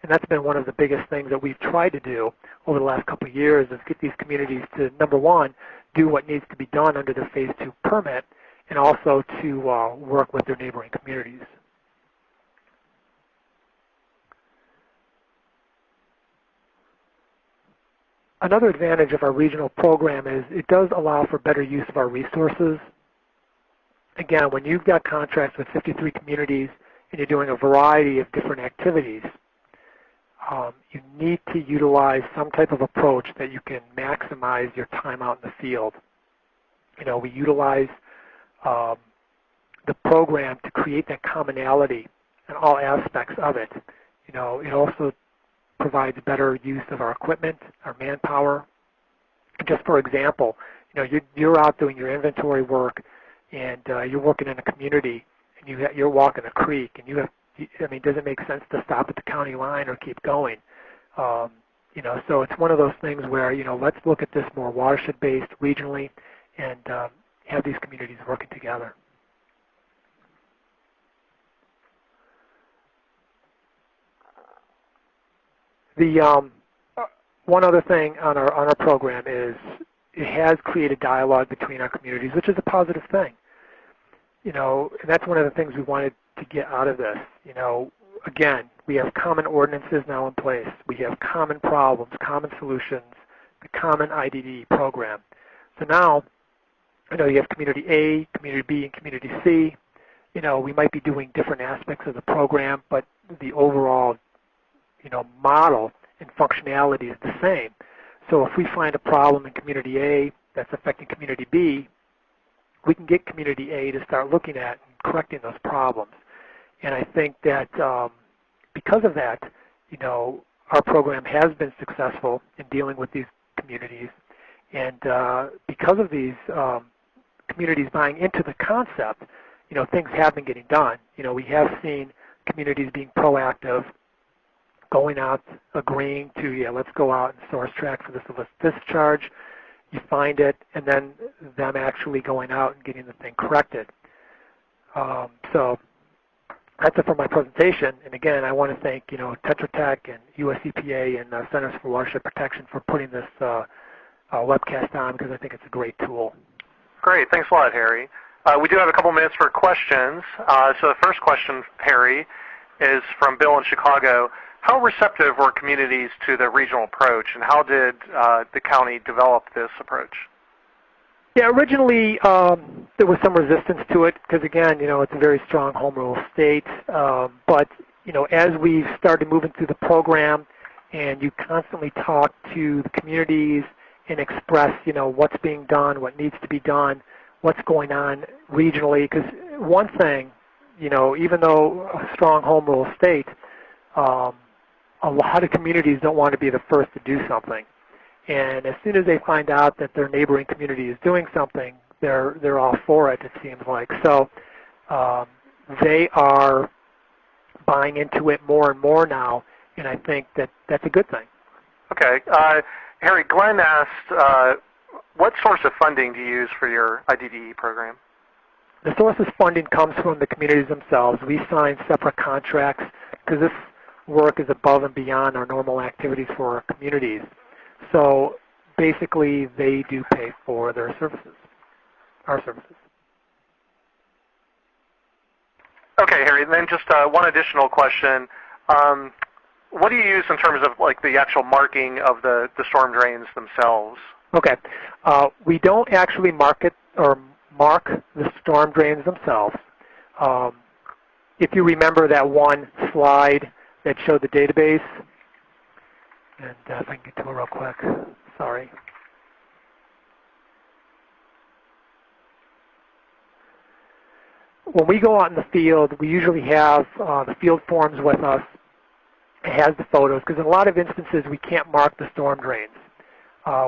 And that's been one of the biggest things that we've tried to do over the last couple of years, is get these communities to, number one, do what needs to be done under their Phase 2 permit, and also to work with their neighboring communities. Another advantage of our regional program is it does allow for better use of our resources. Again, when you've got contracts with 53 communities and you're doing a variety of different activities, you need to utilize some type of approach that you can maximize your time out in the field. We utilize the program to create that commonality in all aspects of it. It also provides better use of our equipment, our manpower. Just for example, you're out doing your inventory work, and you're working in a community, and you're walking a creek, and does it make sense to stop at the county line or keep going? So it's one of those things where, let's look at this more watershed-based regionally, and have these communities working together. The one other thing on our program is it has created dialogue between our communities, which is a positive thing. And that's one of the things we wanted to get out of this. Again, we have common ordinances now in place. We have common problems, common solutions, the common IDDE program. So now, you have Community A, Community B, and Community C. We might be doing different aspects of the program, but the overall, model and functionality is the same. So if we find a problem in Community A that's affecting Community B, we can get Community A to start looking at and correcting those problems. And I think that because of that, our program has been successful in dealing with these communities. And because of these communities buying into the concept, things have been getting done. We have seen communities being proactive, going out, agreeing to, let's go out and source track for this illicit discharge. You find it, and then them actually going out and getting the thing corrected. So that's it for my presentation. And again, I want to thank, Tetra Tech and US EPA and Centers for Watershed Protection for putting this webcast on, because I think it's a great tool. Great. Thanks a lot, Harry. We do have a couple minutes for questions. So the first question, Harry, is from Bill in Chicago. How receptive were communities to the regional approach, and how did the county develop this approach? Yeah, originally there was some resistance to it because, again, it's a very strong home rule state. But as we've started moving through the program, and you constantly talk to the communities and express, what's being done, what needs to be done, what's going on regionally. Because one thing, even though a strong home rule state, a lot of communities don't want to be the first to do something. And as soon as they find out that their neighboring community is doing something, they're all for it, it seems like. So they are buying into it more and more now, and I think that's a good thing. Okay. Harry, Glenn asked, what source of funding do you use for your IDDE program? The source of funding comes from the communities themselves. We sign separate contracts because this work is above and beyond our normal activities for our communities. So basically, they do pay for their services, our services. Okay, Harry, and then just one additional question. What do you use in terms of the actual marking of the storm drains themselves? Okay. We don't actually mark the storm drains themselves. If you remember that one slide that showed the database, and if I can get to it real quick, sorry. When we go out in the field, we usually have the field forms with us. It has the photos, because in a lot of instances we can't mark the storm drains.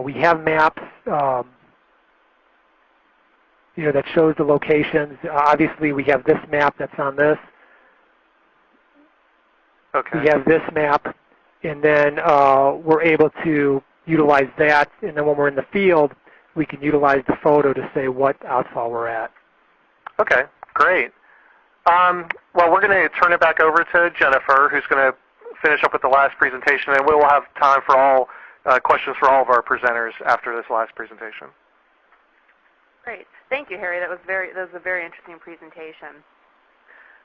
We have maps, that shows the locations. Obviously, we have this map that's on this. Okay. We have this map, and then we're able to utilize that. And then when we're in the field, we can utilize the photo to say what outfall we're at. Okay, great. Well, we're going to turn it back over to Jennifer, who's going to finish up with the last presentation, and we will have time for all questions for all of our presenters after this last presentation. Great. Thank you, Harry. That was a very interesting presentation.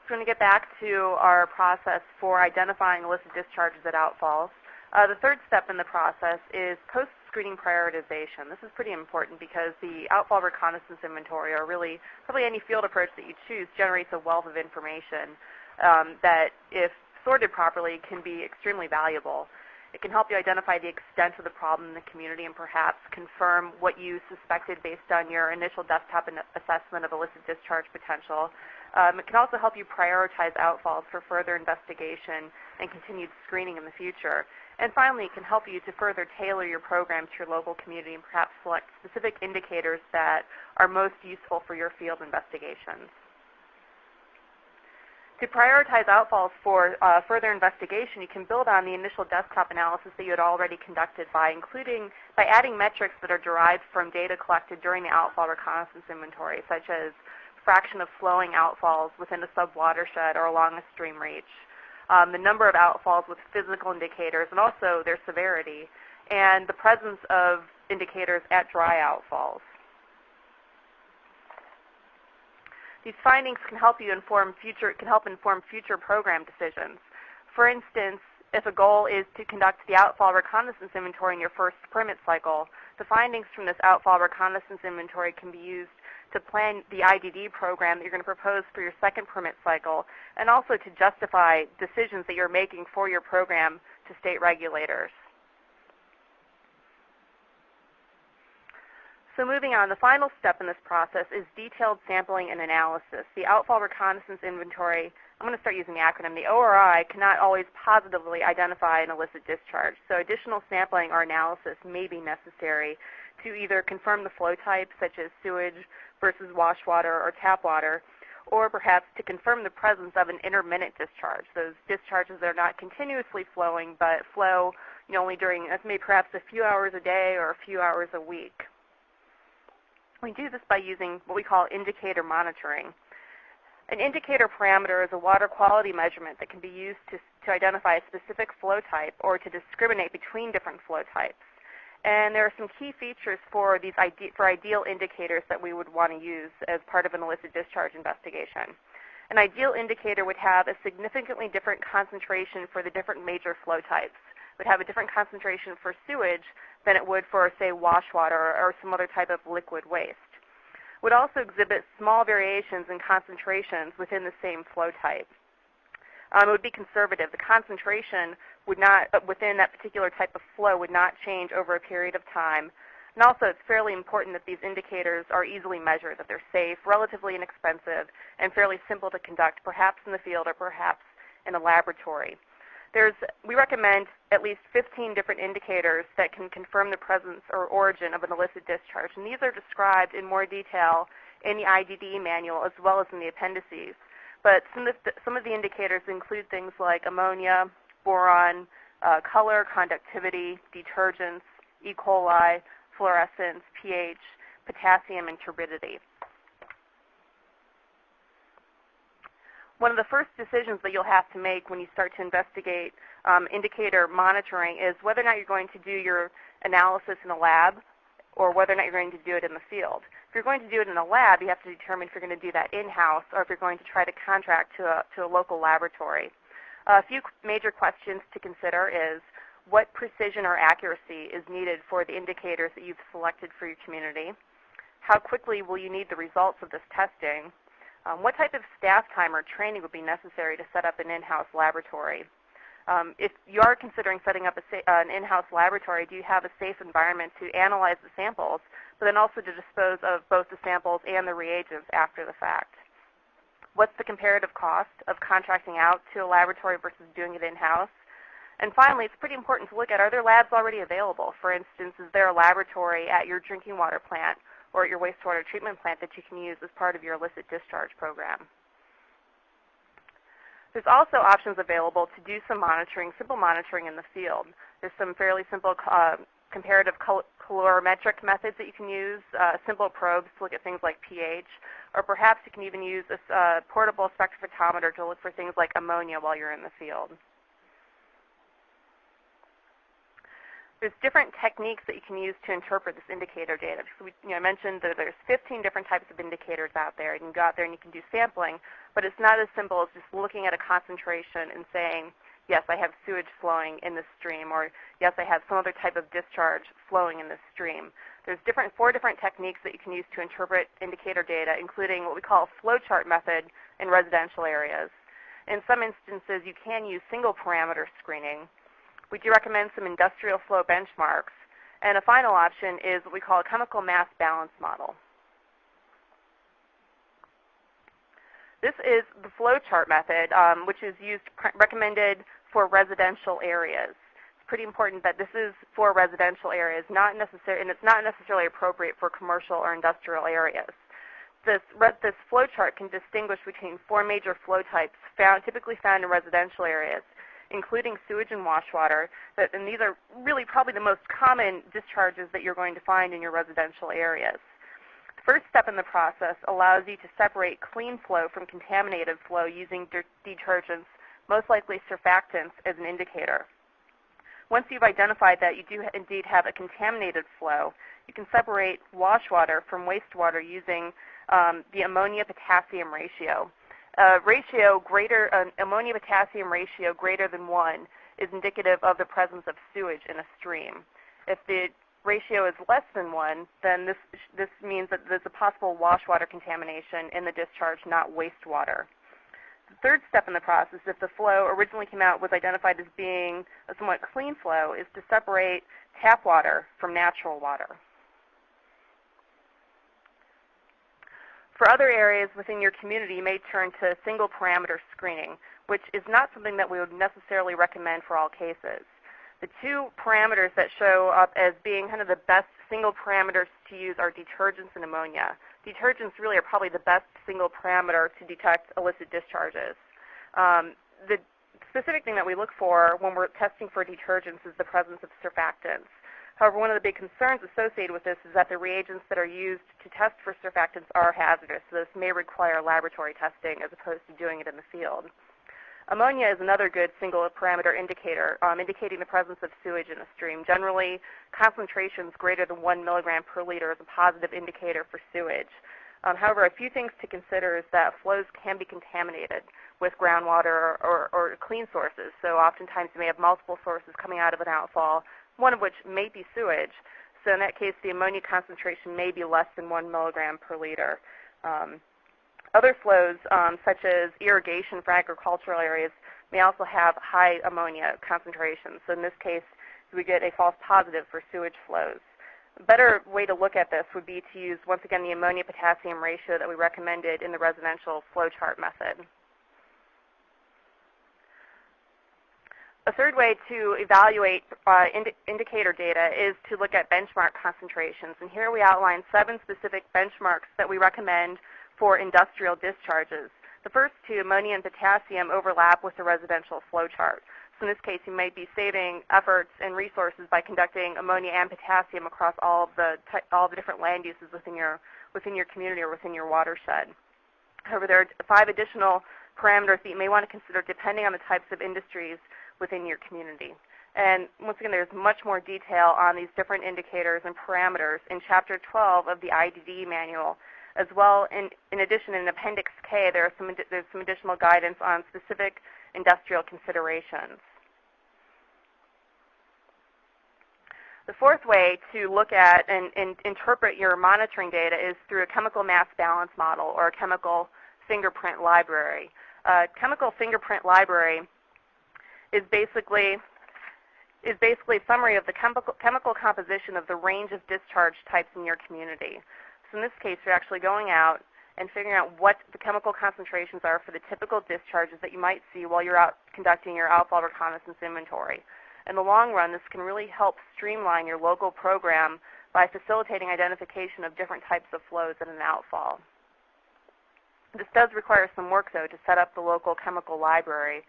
So we're going to get back to our process for identifying illicit discharges at outfalls. The third step in the process is post-screening prioritization. This is pretty important because the outfall reconnaissance inventory, or really probably any field approach that you choose, generates a wealth of information that, if sorted properly, can be extremely valuable. It can help you identify the extent of the problem in the community and perhaps confirm what you suspected based on your initial desktop assessment of illicit discharge potential. It can also help you prioritize outfalls for further investigation and continued screening in the future. And finally, it can help you to further tailor your program to your local community and perhaps select specific indicators that are most useful for your field investigations. To prioritize outfalls for further investigation, you can build on the initial desktop analysis that you had already conducted by adding metrics that are derived from data collected during the outfall reconnaissance inventory, such as fraction of flowing outfalls within a sub-watershed or along a stream reach, the number of outfalls with physical indicators and also their severity, and the presence of indicators at dry outfalls. These findings can help inform future program decisions. For instance, if a goal is to conduct the outfall reconnaissance inventory in your first permit cycle, the findings from this outfall reconnaissance inventory can be used to plan the IDDE program that you're going to propose for your second permit cycle, and also to justify decisions that you're making for your program to state regulators. So moving on, the final step in this process is detailed sampling and analysis. The outfall reconnaissance inventory, I'm going to start using the acronym, the ORI cannot always positively identify an illicit discharge. So additional sampling or analysis may be necessary to either confirm the flow type, such as sewage versus wash water or tap water, or perhaps to confirm the presence of an intermittent discharge, those discharges that are not continuously flowing but flow only during maybe perhaps a few hours a day or a few hours a week. We do this by using what we call indicator monitoring. An indicator parameter is a water quality measurement that can be used to identify a specific flow type or to discriminate between different flow types. And there are some key features for these ideal indicators that we would want to use as part of an illicit discharge investigation. An ideal indicator would have a significantly different concentration for the different major flow types. It would have a different concentration for sewage than it would for, say, wash water or some other type of liquid waste. It would also exhibit small variations in concentrations within the same flow type. It would be conservative. The concentration would not, within that particular type of flow, would not change over a period of time. And also, it's fairly important that these indicators are easily measured, that they're safe, relatively inexpensive, and fairly simple to conduct, perhaps in the field or perhaps in a laboratory. We recommend at least 15 different indicators that can confirm the presence or origin of an illicit discharge. And these are described in more detail in the IDDE manual as well as in the appendices. But some of the indicators include things like ammonia, boron, color, conductivity, detergents, E. coli, fluorescence, pH, potassium, and turbidity. One of the first decisions that you'll have to make when you start to investigate indicator monitoring is whether or not you're going to do your analysis in a lab or whether or not you're going to do it in the field. If you're going to do it in a lab, you have to determine if you're going to do that in-house or if you're going to try to contract to a local laboratory. A few major questions to consider is what precision or accuracy is needed for the indicators that you've selected for your community? How quickly will you need the results of this testing? What type of staff time or training would be necessary to set up an in-house laboratory? If you are considering setting up an in-house laboratory, do you have a safe environment to analyze the samples, but then also to dispose of both the samples and the reagents after the fact? What's the comparative cost of contracting out to a laboratory versus doing it in-house? And finally, it's pretty important to look at, are there labs already available? For instance, is there a laboratory at your drinking water plant or at your wastewater treatment plant that you can use as part of your illicit discharge program? There's also options available to do some monitoring, simple monitoring in the field. There's some fairly simple comparative colorimetric methods that you can use, simple probes to look at things like pH, or perhaps you can even use a portable spectrophotometer to look for things like ammonia while you're in the field. There's different techniques that you can use to interpret this indicator data. So I mentioned that there's 15 different types of indicators out there. You can go out there and you can do sampling, but it's not as simple as just looking at a concentration and saying, yes, I have sewage flowing in this stream, or yes, I have some other type of discharge flowing in this stream. There's 4 different techniques that you can use to interpret indicator data, including what we call a flowchart method in residential areas. In some instances, you can use single parameter screening. We do recommend some industrial flow benchmarks. And a final option is what we call a chemical mass balance model. This is the flowchart method, which is recommended for residential areas. It's pretty important that this is for residential areas, and it's not necessarily appropriate for commercial or industrial areas. This flowchart can distinguish between 4 major flow types typically found in residential areas, including sewage and wash water, and these are really probably the most common discharges that you're going to find in your residential areas. The first step in the process allows you to separate clean flow from contaminated flow using detergents, most likely surfactants, as an indicator. Once you've identified that you do indeed have a contaminated flow, you can separate wash water from wastewater using the ammonia-potassium ratio. Ammonia-potassium ratio greater than 1 is indicative of the presence of sewage in a stream. If the ratio is less than 1, then this means that there's a possible wash water contamination in the discharge, not wastewater. The third step in the process, if the flow originally was identified as being a somewhat clean flow, is to separate tap water from natural water. For other areas within your community, you may turn to single parameter screening, which is not something that we would necessarily recommend for all cases. The 2 parameters that show up as being kind of the best single parameters to use are detergents and ammonia. Detergents really are probably the best single parameter to detect illicit discharges. The specific thing that we look for when we're testing for detergents is the presence of surfactants. However, one of the big concerns associated with this is that the reagents that are used to test for surfactants are hazardous, so this may require laboratory testing as opposed to doing it in the field. Ammonia is another good single parameter indicator, indicating the presence of sewage in a stream. Generally, concentrations greater than 1 milligram per liter is a positive indicator for sewage. However, a few things to consider is that flows can be contaminated with groundwater or clean sources. So oftentimes you may have multiple sources coming out of an outfall, one of which may be sewage. So in that case, the ammonia concentration may be less than 1 milligram per liter. Other flows, such as irrigation for agricultural areas, may also have high ammonia concentrations. So in this case, we get a false positive for sewage flows. A better way to look at this would be to use, once again, the ammonia-potassium ratio that we recommended in the residential flowchart method. A third way to evaluate indicator data is to look at benchmark concentrations. And here we outline 7 specific benchmarks that we recommend for industrial discharges. The first 2, ammonia and potassium, overlap with the residential flowchart. So in this case, you might be saving efforts and resources by conducting ammonia and potassium across all the different land uses within your community or within your watershed. However, there are 5 additional parameters that you may want to consider depending on the types of industries within your community. And once again, there's much more detail on these different indicators and parameters in Chapter 12 of the IDDE manual. As well, in addition, in Appendix K, there's some additional guidance on specific industrial considerations. The fourth way to look at and interpret your monitoring data is through a chemical mass balance model or a chemical fingerprint library. A chemical fingerprint library is basically a summary of the chemical composition of the range of discharge types in your community. So in this case, you're actually going out and figuring out what the chemical concentrations are for the typical discharges that you might see while you're out conducting your outfall reconnaissance inventory. In the long run, this can really help streamline your local program by facilitating identification of different types of flows in an outfall. This does require some work, though, to set up the local chemical library.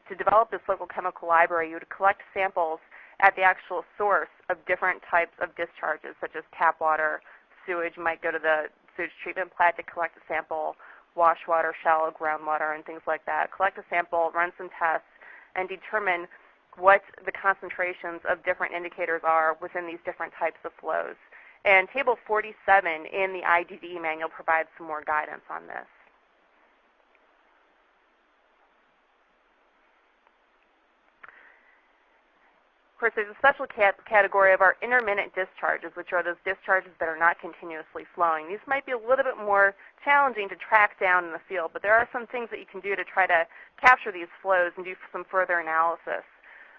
To develop this local chemical library, you would collect samples at the actual source of different types of discharges, such as tap water, sewage. You might go to the sewage treatment plant to collect a sample, wash water, shallow groundwater, and things like that. Collect a sample, run some tests, and determine what the concentrations of different indicators are within these different types of flows. And Table 47 in the IDDE manual provides some more guidance on this. Of course, there's a special category of our intermittent discharges, which are those discharges that are not continuously flowing. These might be a little bit more challenging to track down in the field, but there are some things that you can do to try to capture these flows and do some further analysis.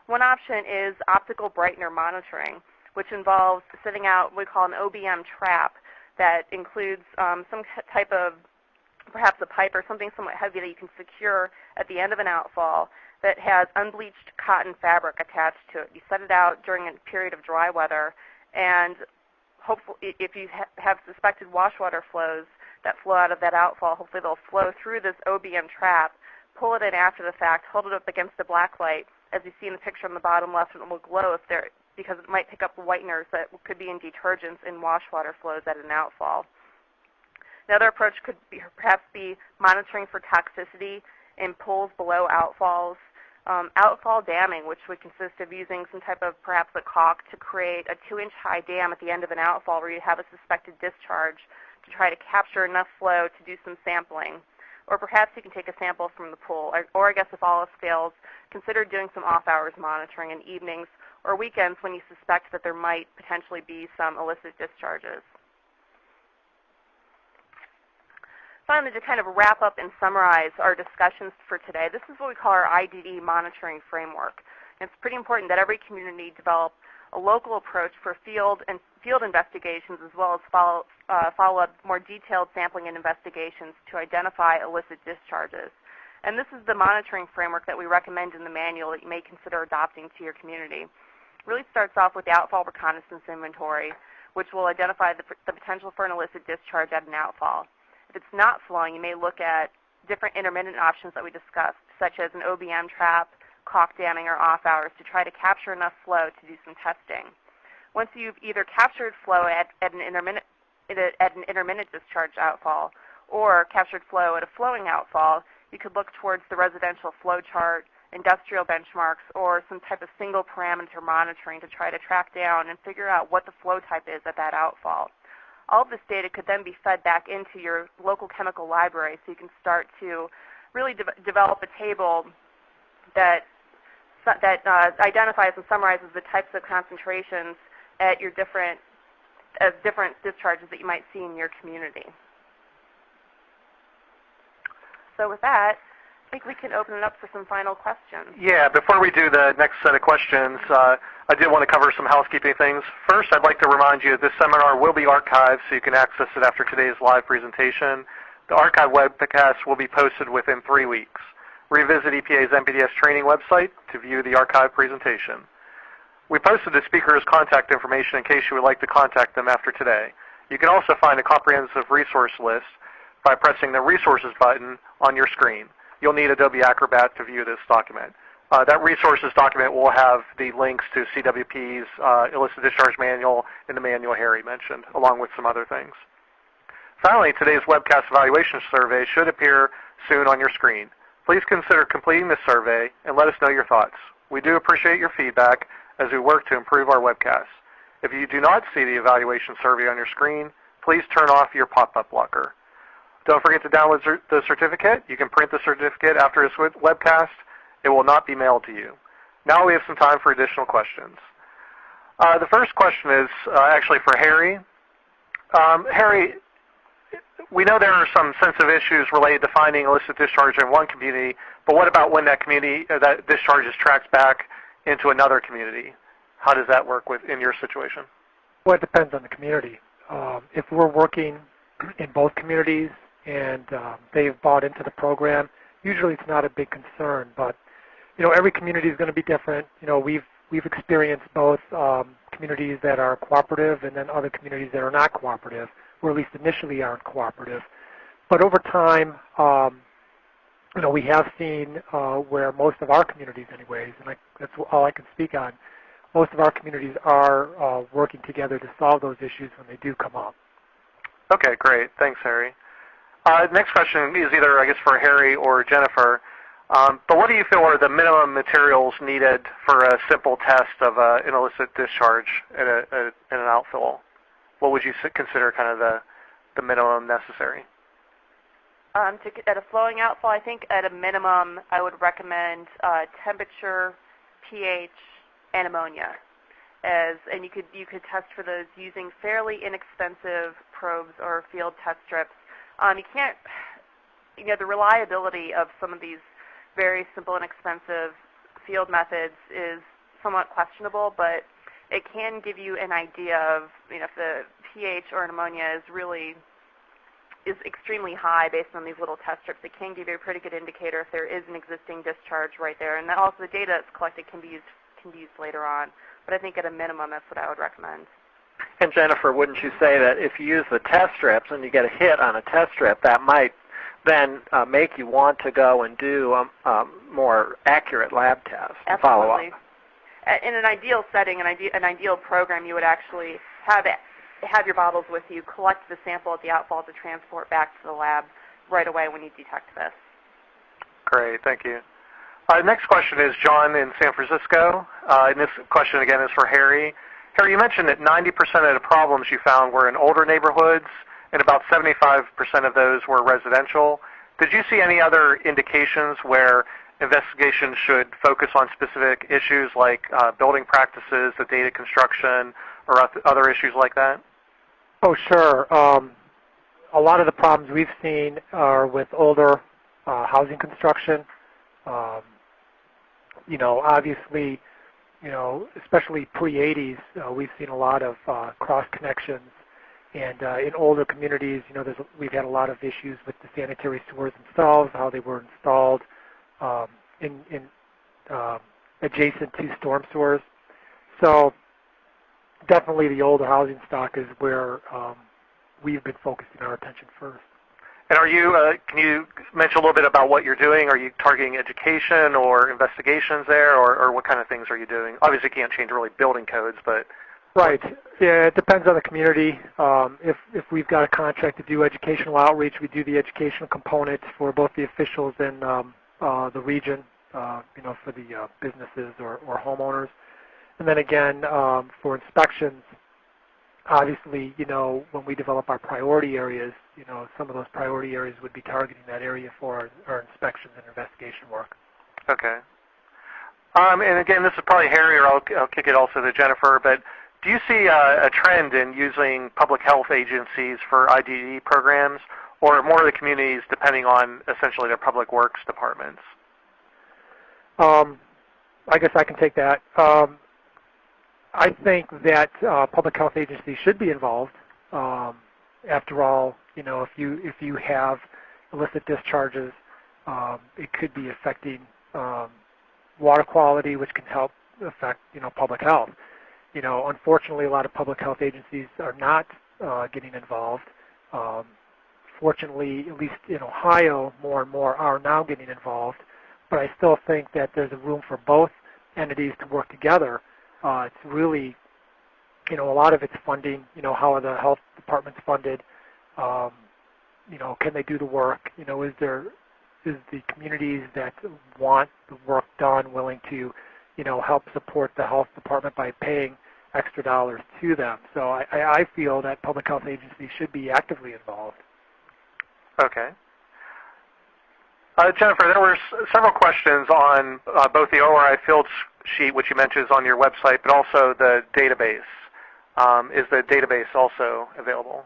One option is optical brightener monitoring, which involves setting out what we call an OBM trap that includes some type of, perhaps a pipe or something somewhat heavy that you can secure at the end of an outfall that has unbleached cotton fabric attached to it. You set it out during a period of dry weather, and hopefully, if you have suspected wash water flows that flow out of that outfall, hopefully they'll flow through this OBM trap, pull it in after the fact, hold it up against the black light, as you see in the picture on the bottom left, and it will glow because it might pick up whiteners that could be in detergents in wash water flows at an outfall. Another approach could perhaps be monitoring for toxicity in pools below outfalls. Outfall damming, which would consist of using some type of perhaps a caulk to create a 2-inch high dam at the end of an outfall where you have a suspected discharge to try to capture enough flow to do some sampling. Or perhaps you can take a sample from the pool. Or I guess if all else fails, consider doing some off-hours monitoring in evenings or weekends when you suspect that there might potentially be some illicit discharges. Finally, to kind of wrap up and summarize our discussions for today, this is what we call our IDDE monitoring framework. And it's pretty important that every community develop a local approach for field investigations, as well as follow up more detailed sampling and investigations to identify illicit discharges. And this is the monitoring framework that we recommend in the manual that you may consider adopting to your community. It really starts off with the outfall reconnaissance inventory, which will identify the potential for an illicit discharge at an outfall. If it's not flowing, you may look at different intermittent options that we discussed, such as an OBM trap, caulk damming, or off hours to try to capture enough flow to do some testing. Once you've either captured flow at an intermittent discharge outfall or captured flow at a flowing outfall, you could look towards the residential flow chart, industrial benchmarks, or some type of single parameter monitoring to try to track down and figure out what the flow type is at that outfall. All of this data could then be fed back into your local chemical library, so you can start to really develop a table that identifies and summarizes the types of concentrations at your different discharges that you might see in your community. So with that, I think we can open it up for some final questions. Yeah, before we do the next set of questions, I did want to cover some housekeeping things. First, I'd like to remind you that this seminar will be archived, so you can access it after today's live presentation. The archive webcast will be posted within 3 weeks. Revisit EPA's NPDES training website to view the archive presentation. We posted the speaker's contact information in case you would like to contact them after today. You can also find a comprehensive resource list by pressing the Resources button on your screen. You'll need Adobe Acrobat to view this document. That resources document will have the links to CWP's illicit discharge manual and the manual Harry mentioned, along with some other things. Finally, today's webcast evaluation survey should appear soon on your screen. Please consider completing this survey and let us know your thoughts. We do appreciate your feedback as we work to improve our webcasts. If you do not see the evaluation survey on your screen, please turn off your pop-up blocker. Don't forget to download the certificate. You can print the certificate after this webcast. It will not be mailed to you. Now we have some time for additional questions. The first question is actually for Harry. Harry, we know there are some sensitive issues related to finding illicit discharge in one community, but what about when that discharge is tracked back into another community? How does that work in your situation? Well, it depends on the community. If we're working in both communities and they've bought into the program, usually it's not a big concern. But every community is going to be different. We've experienced both communities that are cooperative and then other communities that are not cooperative, or at least initially aren't cooperative. But over time, we have seen where most of our communities, anyways, and that's all I can speak on. Most of our communities are working together to solve those issues when they do come up. Okay, great. Thanks, Harry. Next question is either, I guess, for Harry or Jennifer. But what do you feel are the minimum materials needed for a simple test of an illicit discharge in an outfill? What would you consider kind of the minimum necessary? At a flowing outfall, I think at a minimum I would recommend temperature, pH, and ammonia. And you could test for those using fairly inexpensive probes or field test strips. You can't, the reliability of some of these very simple and expensive field methods is somewhat questionable, but it can give you an idea of, if the pH or an ammonia is extremely high based on these little test strips. It can give you a pretty good indicator if there is an existing discharge right there. And then also the data that's collected can be used later on. But I think at a minimum, that's what I would recommend. And Jennifer, wouldn't you say that if you use the test strips and you get a hit on a test strip, that might then make you want to go and do a more accurate lab test to follow up? In an ideal setting, an ideal program, you would actually have your bottles with you, collect the sample at the outfall to transport back to the lab right away when you detect this. Great, thank you. Next question is John in San Francisco. And this question, again, is for Harry. Harry, you mentioned that 90% of the problems you found were in older neighborhoods, and about 75% of those were residential. Did you see any other indications where investigations should focus on specific issues like building practices, the data construction, or other issues like that? Oh, sure. A lot of the problems we've seen are with older housing construction. Obviously, especially pre-'80s, we've seen a lot of cross connections. And in older communities, we've had a lot of issues with the sanitary sewers themselves, how they were installed in adjacent to storm sewers. So definitely the older housing stock is where we've been focusing our attention first. And are you, can you mention a little bit about what you're doing? Are you targeting education or investigations there, or what kind of things are you doing? Obviously you can't change really building codes, but Right. Yeah, it depends on the community. If we've got a contract to do educational outreach, we do the educational component for both the officials and the region, for the businesses or homeowners. And then again, for inspections, obviously, when we develop our priority areas, some of those priority areas would be targeting that area for our inspections and investigation work. Okay. And again, this is probably Harry, or I'll kick it also to Jennifer, but do you see a trend in using public health agencies for IDDE programs, or more of the communities depending on essentially their public works departments? I guess I can take that. I think that public health agencies should be involved. After all, if you have illicit discharges, it could be affecting water quality, which can help affect public health. Unfortunately, a lot of public health agencies are not getting involved. Fortunately, at least in Ohio, more and more are now getting involved. But I still think that there's a room for both entities to work together. It's really, a lot of it's funding. How are the health departments funded? Can they do the work? Is the communities that want the work done willing to, help support the health department by paying extra dollars to them? So I feel that public health agencies should be actively involved. Okay. Jennifer, there were several questions on both the ORI field sheet, which you mentioned is on your website, but also the database. Is the database also available?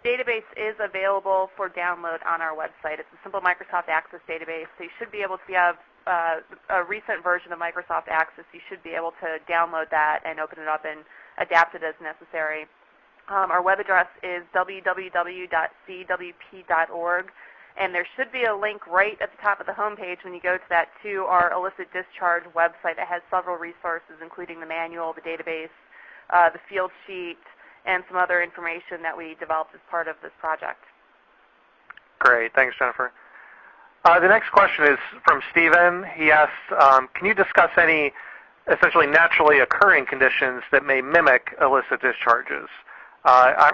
The database is available for download on our website. It's a simple Microsoft Access database, so you should be able to, if you have a recent version of Microsoft Access, you should be able to download that and open it up and adapt it as necessary. Our web address is www.cwp.org. And there should be a link right at the top of the homepage when you go to that to our illicit discharge website that has several resources, including the manual, the database, the field sheet, and some other information that we developed as part of this project. Great. Thanks, Jennifer. The next question is from Stephen. He asks, can you discuss any essentially naturally occurring conditions that may mimic illicit discharges?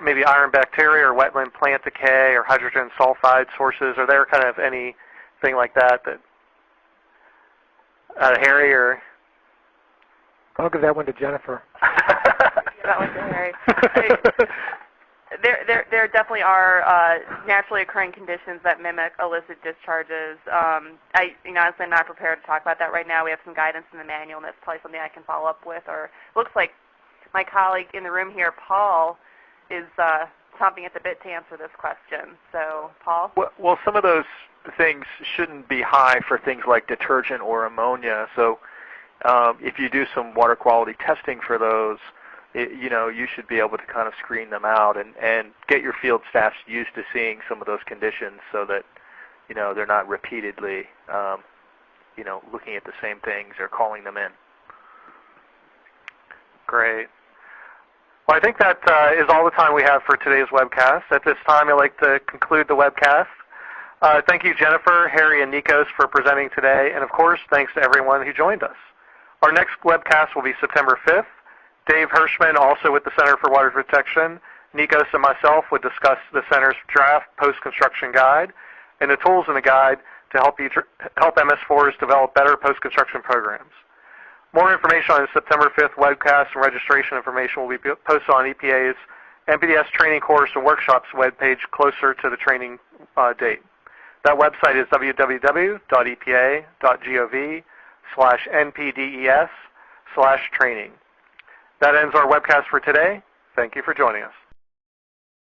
Maybe iron bacteria or wetland plant decay or hydrogen sulfide sources? Are there kind of anything like that Harry or? I'll give that one to Jennifer. That one to Harry. There definitely are naturally occurring conditions that mimic illicit discharges. Honestly, I'm not prepared to talk about that right now. We have some guidance in the manual, and that's probably something I can follow up with. Or it looks like my colleague in the room here, Paul, is chomping at the bit to answer this question. So, Paul? Well, some of those things shouldn't be high for things like detergent or ammonia. So if you do some water quality testing for those, you should be able to kind of screen them out and get your field staffs used to seeing some of those conditions so that, they're not repeatedly, looking at the same things or calling them in. Great. Well, I think that is all the time we have for today's webcast. At this time, I'd like to conclude the webcast. Thank you, Jennifer, Harry, and Nikos for presenting today, and of course, thanks to everyone who joined us. Our next webcast will be September 5th. Dave Hirschman, also with the Center for Water Protection, Nikos and myself would discuss the Center's draft post-construction guide and the tools in the guide to help MS4s develop better post-construction programs. More information on the September 5th webcast and registration information will be posted on EPA's MPDS training course and workshops webpage closer to the training date. That website is www.epa.gov/NPDES/training. That ends our webcast for today. Thank you for joining us.